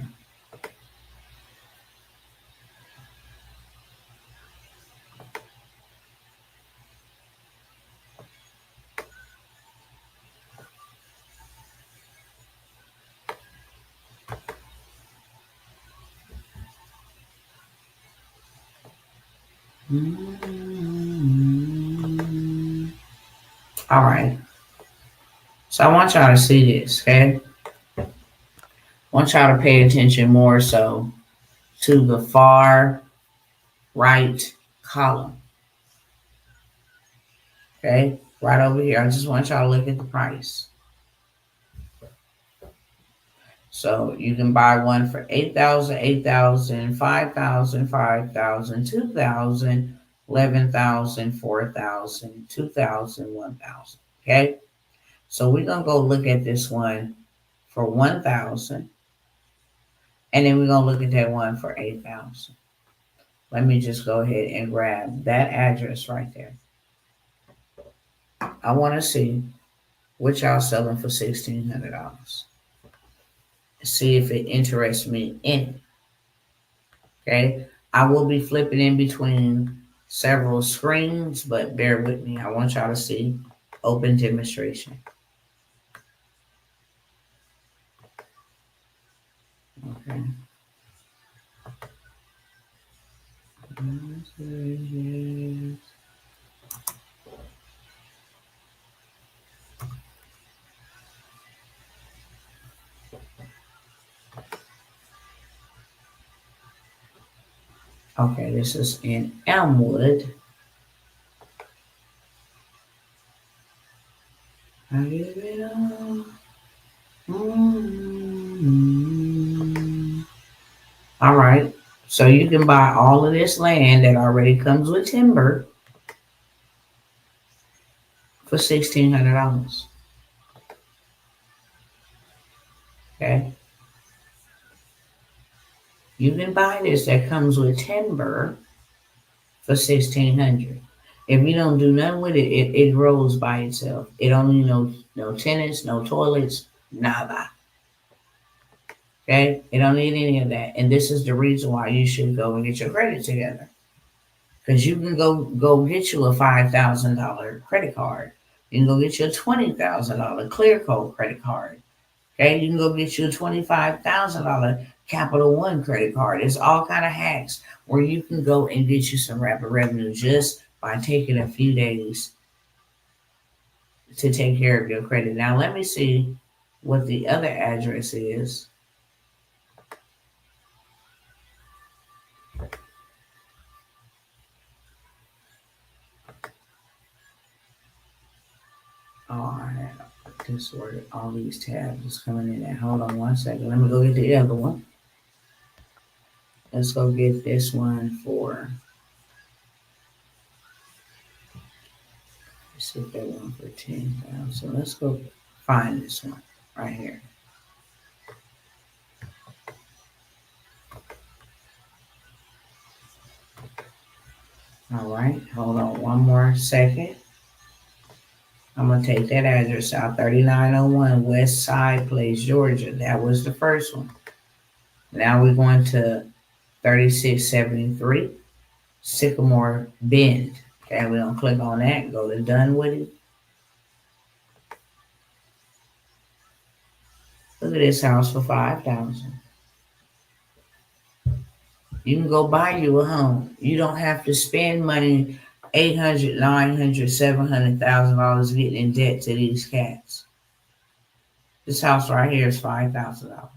All right. So I want y'all to see this, okay? I want y'all to pay attention more so to the far right column. Okay? Right over here. I just want y'all to look at the price. So you can buy one for 8,000, 8,000, 5,000, 5,000, 2,000, 11,000, 4,000, 2,000, 1,000. Okay? So we're going to go look at this one for 1,000. And then we're going to look at that one for 8,000. Let me just go ahead and grab that address right there. I want to see what y'all selling for $1,600. See if it interests me in it. Okay? I will be flipping in between several screens, but bear with me. I want y'all to see open demonstration. Okay. Okay, this is in Elmwood. I give it all. All right. So you can buy all of this land that already comes with timber for $1,600. Okay. You can buy this that comes with timber for $1,600. If you don't do nothing with it, it grows by itself. It don't need no tenants, no toilets, nada. Okay? It don't need any of that. And this is the reason why you should go and get your credit together. Because you can go get you a $5,000 credit card. You can go get you a $20,000 Clear Code credit card. Okay, you can go get you a $25,000 Capital One credit card. There's all kind of hacks where you can go and get you some rapid revenue just by taking a few days to take care of your credit. Now let me see what the other address is. Oh, I have this where all these tabs is coming in. At. Hold on one second. Let me go get the other one. Let's go get this one for. Let's see if that one for 10,000. So let's go find this one right here. All right, hold on one more second. I'm going to take that address out, 3901 West Side Place, Georgia. That was the first one. Now we're going to 3673 Sycamore Bend. Okay, we're going to click on that, go to done with it. Look at this house for $5,000. You can go buy you a home. You don't have to spend money, $800, $900, $700,000 getting in debt to these cats. This house right here is $5,000.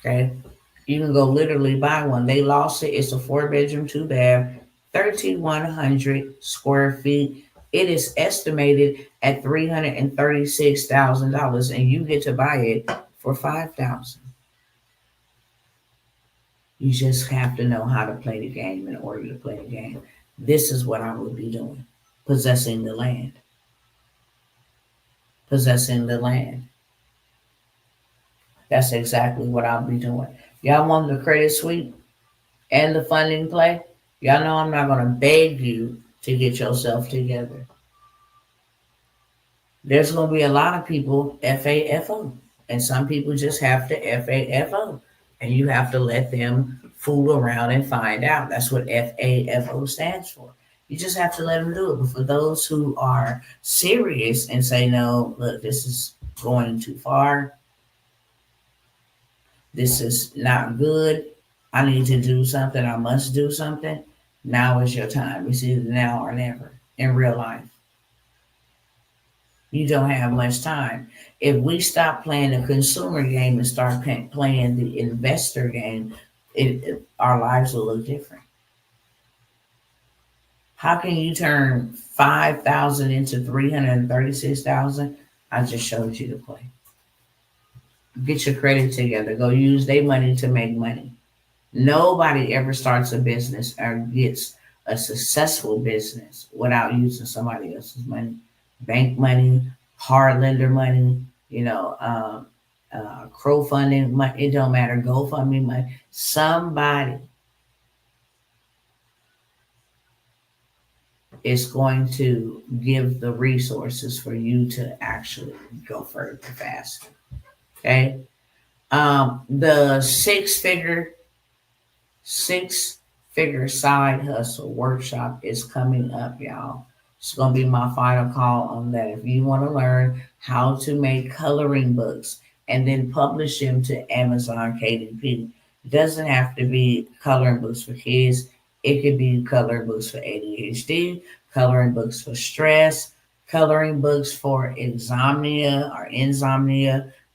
Okay, you can go literally buy one. They lost it. It's a 4-bedroom, 2-bath, 3,100 square feet. It is estimated at $336,000, and you get to buy it for $5,000. You just have to know how to play the game in order to play the game. This is what I would be doing. Possessing the land. Possessing the land. That's exactly what I'll be doing. Y'all want the credit sweep and the funding play? Y'all know I'm not going to beg you to get yourself together. There's going to be a lot of people FAFO. And some people just have to FAFO. And you have to let them fool around and find out. That's what FAFO stands for. You just have to let them do it. But for those who are serious and say, no, look, this is going too far. This is not good. I need to do something. I must do something. Now is your time. It's either now or never in real life. You don't have much time. If we stop playing the consumer game and start playing the investor game, our lives will look different. How can you turn 5,000 into 336,000? I just showed you the play. Get your credit together. Go use their money to make money. Nobody ever starts a business or gets a successful business without using somebody else's money, bank money, hard lender money, crowdfunding money. It don't matter. GoFundMe money. Somebody is going to give the resources for you to actually go further faster. Okay. The six figure side hustle workshop is coming up, y'all. It's going to be my final call on that. If you want to learn how to make coloring books and then publish them to Amazon KDP, it doesn't have to be coloring books for kids. It could be coloring books for ADHD, coloring books for stress, coloring books for insomnia,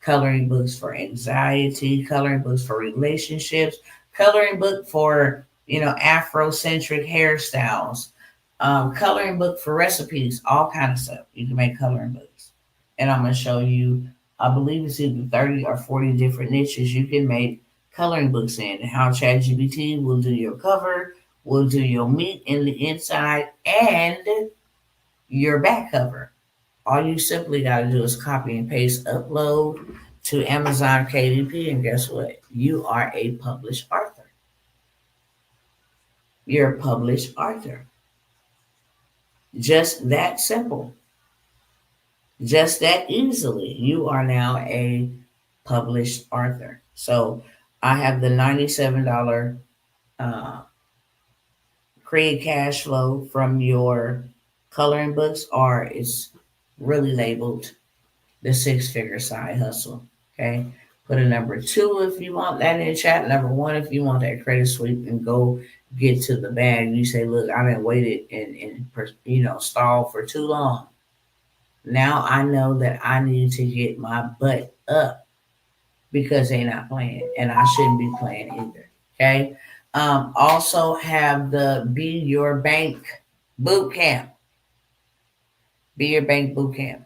coloring books for anxiety, coloring books for relationships, coloring book for Afrocentric hairstyles, coloring book for recipes, all kind of stuff. You can make coloring books, and I'm gonna show you. I believe it's either 30 or 40 different niches you can make coloring books in. And how ChatGPT will do your cover, will do your meat in the inside, and your back cover. All you simply got to do is copy and paste, upload to Amazon KDP, and guess what? You are a published author. You're a published author. Just that simple. Just that easily. You are now a published author. So I have the $97 create cash flow from your coloring books, or it's really labeled the six figure side hustle. Okay. Put a number 2 if you want that in the chat. Number 1 if you want that credit sweep and go get to the bag. You say, look, I didn't waited and stall for too long. Now I know that I need to get my butt up because they're not playing, and I shouldn't be playing either. Okay. Also have the Be Your Bank boot camp. Be Your Bank boot camp.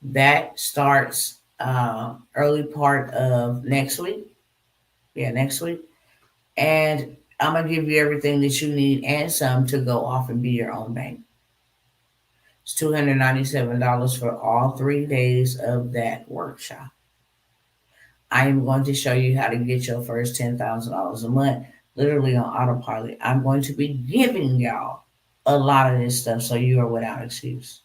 That starts early part of next week. Yeah, next week. And I'm going to give you everything that you need and some to go off and be your own bank. It's $297 for all 3 days of that workshop. I am going to show you how to get your first $10,000 a month, literally on autopilot. I'm going to be giving y'all a lot of this stuff so you are without excuse.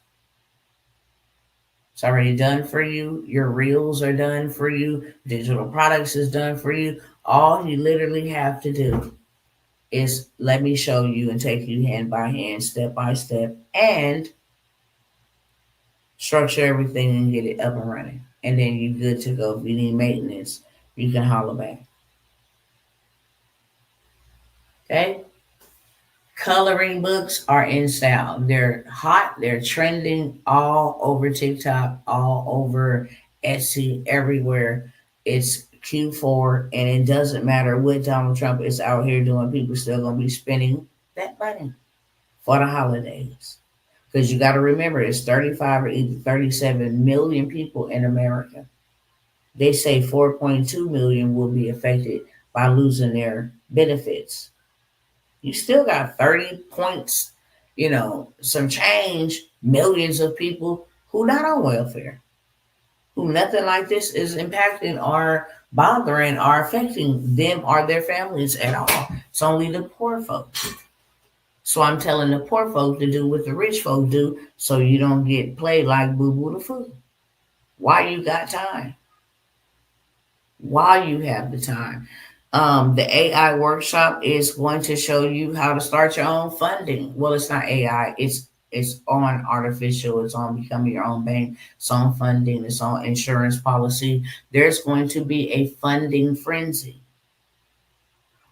It's already done for you. Your reels are done for you. Digital products is done for you. All you literally have to do is let me show you and take you hand by hand, step by step, and structure everything and get it up and running. And then you're good to go. If you need maintenance, you can holler back. Okay? Coloring books are in style. They're hot. They're trending all over TikTok, all over Etsy, everywhere. It's Q4, and it doesn't matter what Donald Trump is out here doing. People still going to be spending that money for the holidays. Because you got to remember, it's 35 or either 37 million people in America. They say 4.2 million will be affected by losing their benefits. You still got 30 points, some change, millions of people who not on welfare, who nothing like this is impacting or bothering or affecting them or their families at all. It's only the poor folks. So I'm telling the poor folk to do what the rich folk do so you don't get played like Boo Boo the Fool. While you got time. While you have the time. The AI workshop is going to show you how to start your own funding. Well, it's not AI. It's on artificial. It's on becoming your own bank. It's on funding. It's on insurance policy. There's going to be a funding frenzy,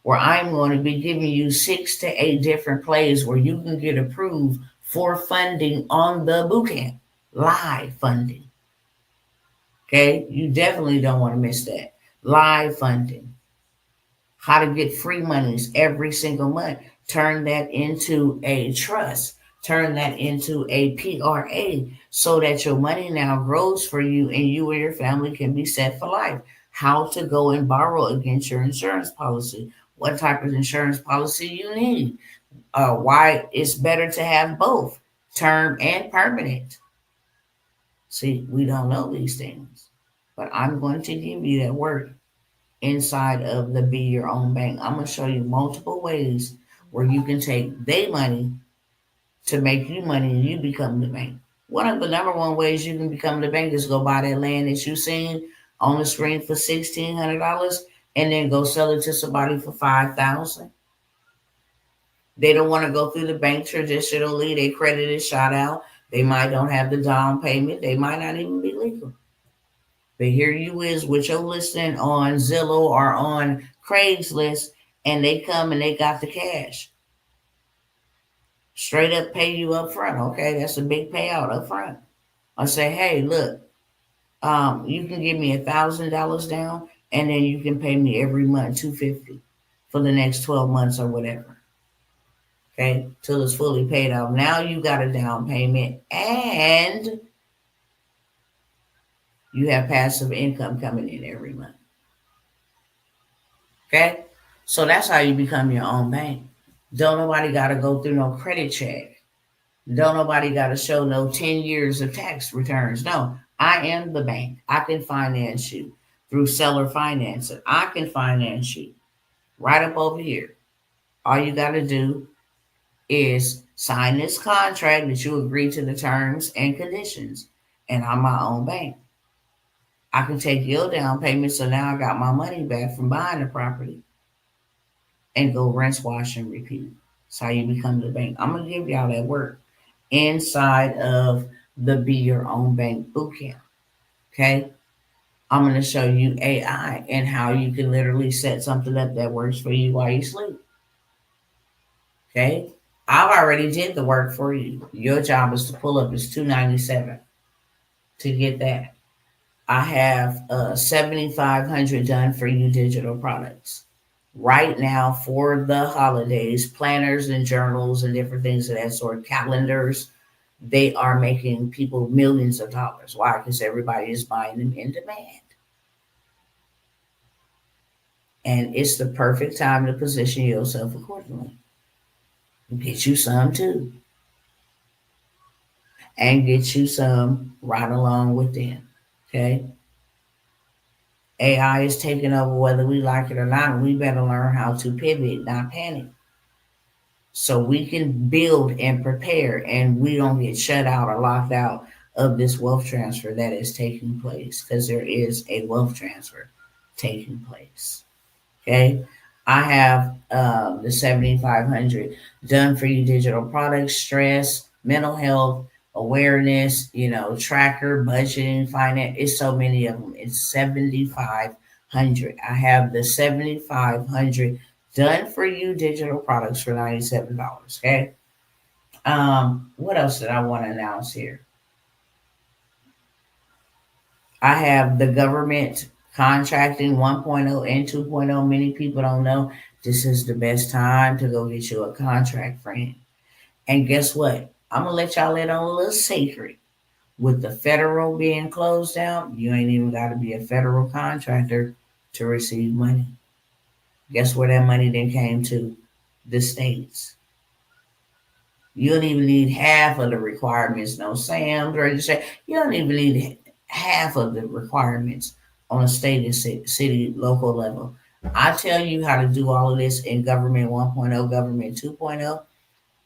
where I'm going to be giving you 6 to 8 different plays where you can get approved for funding on the bootcamp, live funding. Okay, you definitely don't want to miss that. Live funding. How to get free monies every single month. Turn that into a trust. Turn that into a PRA so that your money now grows for you and you and your family can be set for life. how to go and borrow against your insurance policy, what type of insurance policy you need, why it's better to have both term and permanent. See, we don't know these things, but I'm going to give you that work inside of the Be Your Own Bank. I'm going to show you multiple ways where you can take their money to make you money and you become the bank. One of the number one ways you can become the bank is go buy that land that you seen on the screen for $1,600 and then go sell it to somebody for $5,000. They don't want to go through the bank traditionally. Their credit is shot out. They might don't have the down payment. They might not even be legal. But here you is with your listing on Zillow or on Craigslist, and they come and they got the cash. Straight up pay you up front. Okay, that's a big payout up front. I say, hey, look, you can give me $1,000 down, and then you can pay me every month $250 for the next 12 months or whatever. Okay, till it's fully paid off. Now you got a down payment, and you have passive income coming in every month. Okay, so that's how you become your own bank. Don't nobody got to go through no credit check. Don't nobody got to show no 10 years of tax returns. No, I am the bank. I can finance you through seller financing. I can finance you right up over here. All you got to do is sign this contract that you agree to the terms and conditions. And I'm my own bank. I can take your down payment, so now I got my money back from buying the property and go rinse, wash, and repeat. That's how you become the bank. I'm going to give y'all that work inside of the Be Your Own Bank bootcamp. Okay? I'm going to show you AI and how you can literally set something up that works for you while you sleep. Okay? I've already did the work for you. Your job is to pull up. It's $297 to get that. I have 7,500 done for you digital products right now for the holidays, planners and journals and different things of that sort, calendars. They are making people millions of dollars. Why? Because everybody is buying them in demand. And it's the perfect time to position yourself accordingly. Get you some too. And get you some right along with them. Okay? AI is taking over whether we like it or not, and we better learn how to pivot, not panic. So we can build and prepare, and we don't get shut out or locked out of this wealth transfer that is taking place, because there is a wealth transfer taking place. Okay, I have the 7,500 done for you digital products, stress, mental health, awareness, tracker, budgeting, finance. It's so many of them. It's 7,500. I have the 7,500 done for you digital products for $97. Okay. What else did I want to announce here? I have the government contracting 1.0 and 2.0. Many people don't know this is the best time to go get you a contract, friend. And guess what? I'm going to let y'all in on a little secret. With the federal being closed down, you ain't even got to be a federal contractor to receive money. Guess where that money then came to? The states. You don't even need half of the requirements. No SAMs, registration. You don't even need half of the requirements on a state and city local level. I tell you how to do all of this in Government 1.0, Government 2.0.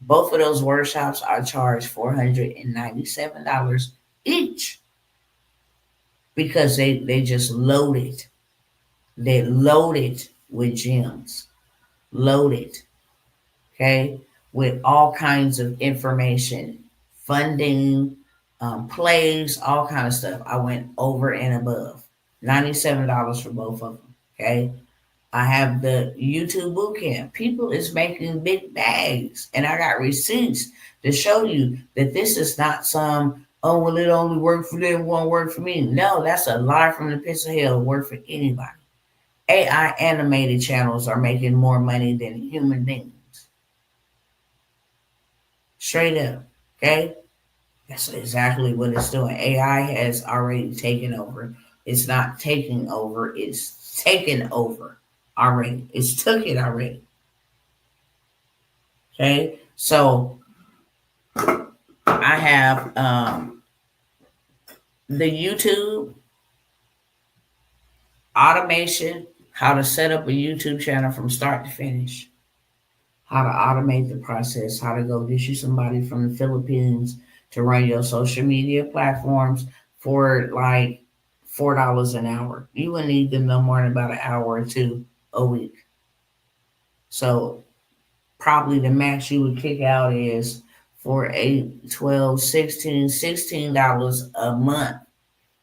Both of those workshops are charged $497 each because they just loaded. They loaded with gems. Loaded. Okay, with all kinds of information, funding, plays, all kind of stuff. I went over and above. $97 for both of them. Okay, I have the YouTube bootcamp. People is making big bags, and I got receipts to show you that this is not some, oh, well, it only worked for them, won't work for me. No, that's a lie from the pits of hell. Work for anybody. AI animated channels are making more money than human beings. Straight up. Okay? That's exactly what it's doing. AI has already taken over It's not taking over, it's taken over already. It's took it already. Okay, so I have the YouTube automation, how to set up a YouTube channel from start to finish, how to automate the process, how to go get you somebody from the Philippines to run your social media platforms for like $4 an hour. You wouldn't need them no more than about an hour or two a week. So probably the max you would kick out is for 8, 12, 16, $16 a month.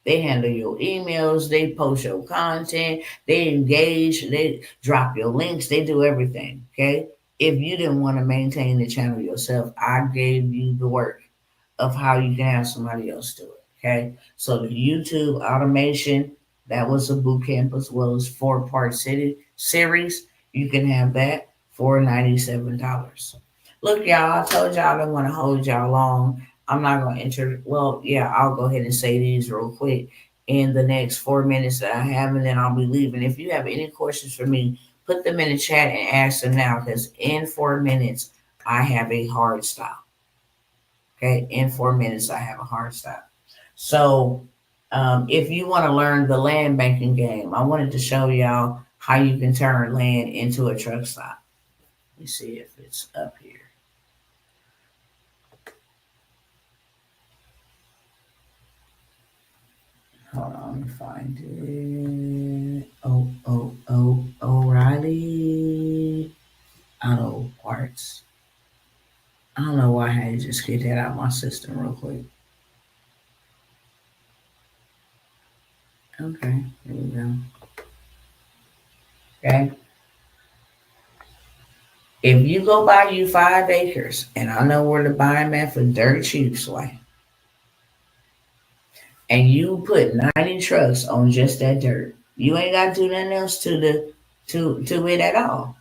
They handle your emails, they post your content, they engage, they drop your links, they do everything. Okay. If you didn't want to maintain the channel yourself, I gave you the work of how you can have somebody else do it. Okay. So the YouTube automation, that was a boot camp as well as 4-part city series. You can have that for $97. Look, y'all, I told y'all I don't want to hold y'all long. I'm not going to enter. Well, yeah, I'll go ahead and say these real quick in the next 4 minutes that I have, and then I'll be leaving. If you have any questions for me, put them in the chat and ask them now, because in 4 minutes, I have a hard stop. Okay, in 4 minutes, I have a hard stop. So, if you want to learn the land banking game, I wanted to show y'all how you can turn land into a truck stop. Let me see if it's up here. Hold on, let me find it. O'Reilly Auto Parts. I don't know why I had to just get that out of my system real quick. Okay, here we go. Okay. If you go buy you 5 acres, and I know where to buy them at for dirt cheap, Sway, and you put 90 trucks on just that dirt, you ain't got to do nothing else to it at all.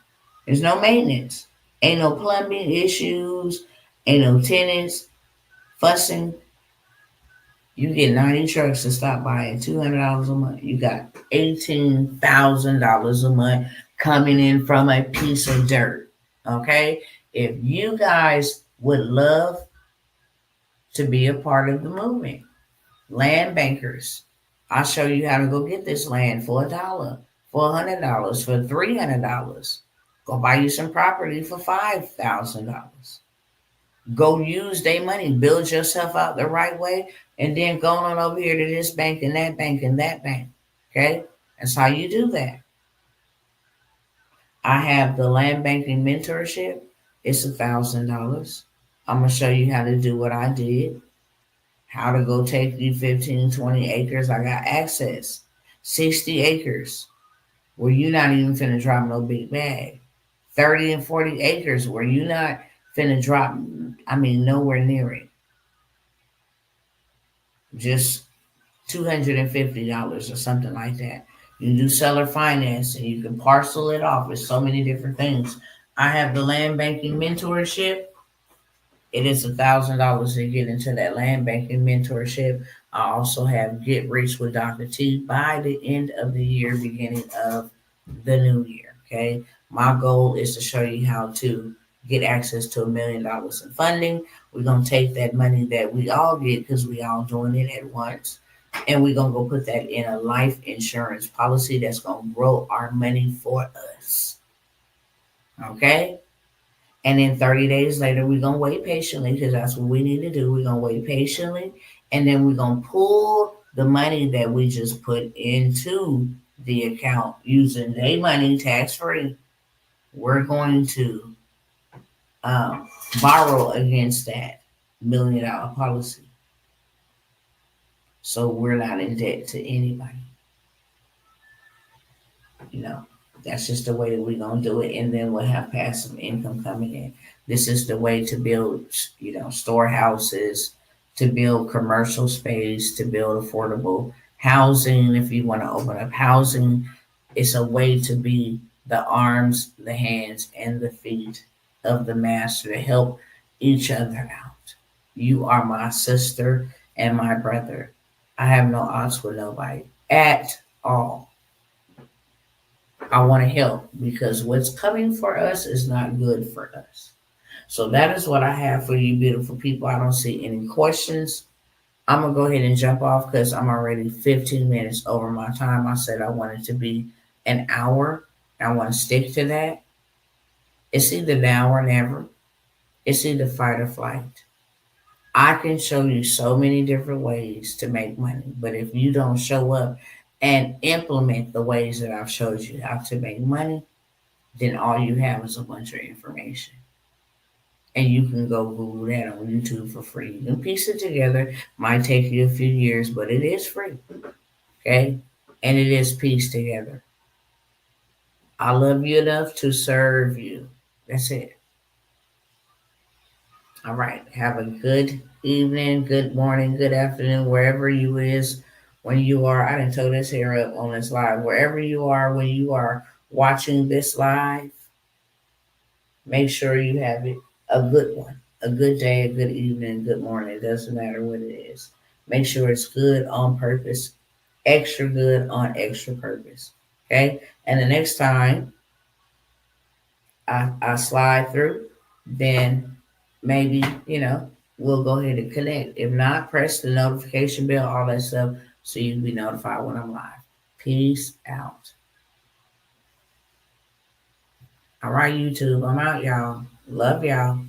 There's no maintenance. Ain't no plumbing issues. Ain't no tenants fussing. You get 90 trucks to stop by at $200 a month. You got $18,000 a month coming in from a piece of dirt. Okay? If you guys would love to be a part of the movement, land bankers, I'll show you how to go get this land for $1, for $100, for $300. Go buy you some property for $5,000. Go use their money, build yourself out the right way, and then go on over here to this bank and that bank and that bank. Okay? That's how you do that. I have the land banking mentorship. It's $1,000. I'm going to show you how to do what I did. How to go take you 15, 20 acres. I got access. 60 acres where you're not even finna drop no big bag. 30 and 40 acres where you're not finna drop, nowhere near it. Just $250 or something like that. You can do seller financing. You can parcel it off. There's so many different things. I have the land banking mentorship. It is $1,000 to get into that land banking mentorship. I also have Get Rich with Dr. T by the end of the year, beginning of the new year. Okay. My goal is to show you how to get access to $1 million in funding. We're going to take that money that we all get because we all doing it at once. And we're going to go put that in a life insurance policy that's going to grow our money for us. Okay. And then 30 days later, we're going to wait patiently because that's what we need to do. We're going to wait patiently. And then we're going to pull the money that we just put into the account using their money tax free. We're going to borrow against that $1 million policy. So we're not in debt to anybody. That's just the way that we're going to do it. And then we'll have passive income coming in. This is the way to build, storehouses, to build commercial space, to build affordable housing. If you want to open up housing, it's a way to be the arms, the hands, and the feet of the master to help each other out. You are my sister and my brother. I have no odds with nobody. at all. I want to help because what's coming for us is not good for us. So that is what I have for you, beautiful people. I don't see any questions. I'm going to go ahead and jump off because I'm already 15 minutes over my time. I said I wanted to be an hour. I want to stick to that. It's either now or never. It's either fight or flight. I can show you so many different ways to make money, but if you don't show up and implement the ways that I've showed you how to make money, then all you have is a bunch of information. And you can go Google that on YouTube for free. You can piece it together. Might take you a few years, but it is free. Okay? And it is pieced together. I love you enough to serve you. That's it. All right. Have a good evening, good morning, good afternoon, wherever you is when you are. I didn't tow this hair up on this live. Wherever you are when you are watching this live, make sure you have it a good one. A good day, a good evening, good morning. It doesn't matter what it is. Make sure it's good on purpose, extra good on extra purpose. Okay? And the next time I slide through, then maybe, we'll go ahead and connect. If not, press the notification bell, all that stuff, so you can be notified when I'm live. Peace out. All right, YouTube, I'm out, y'all. Love y'all.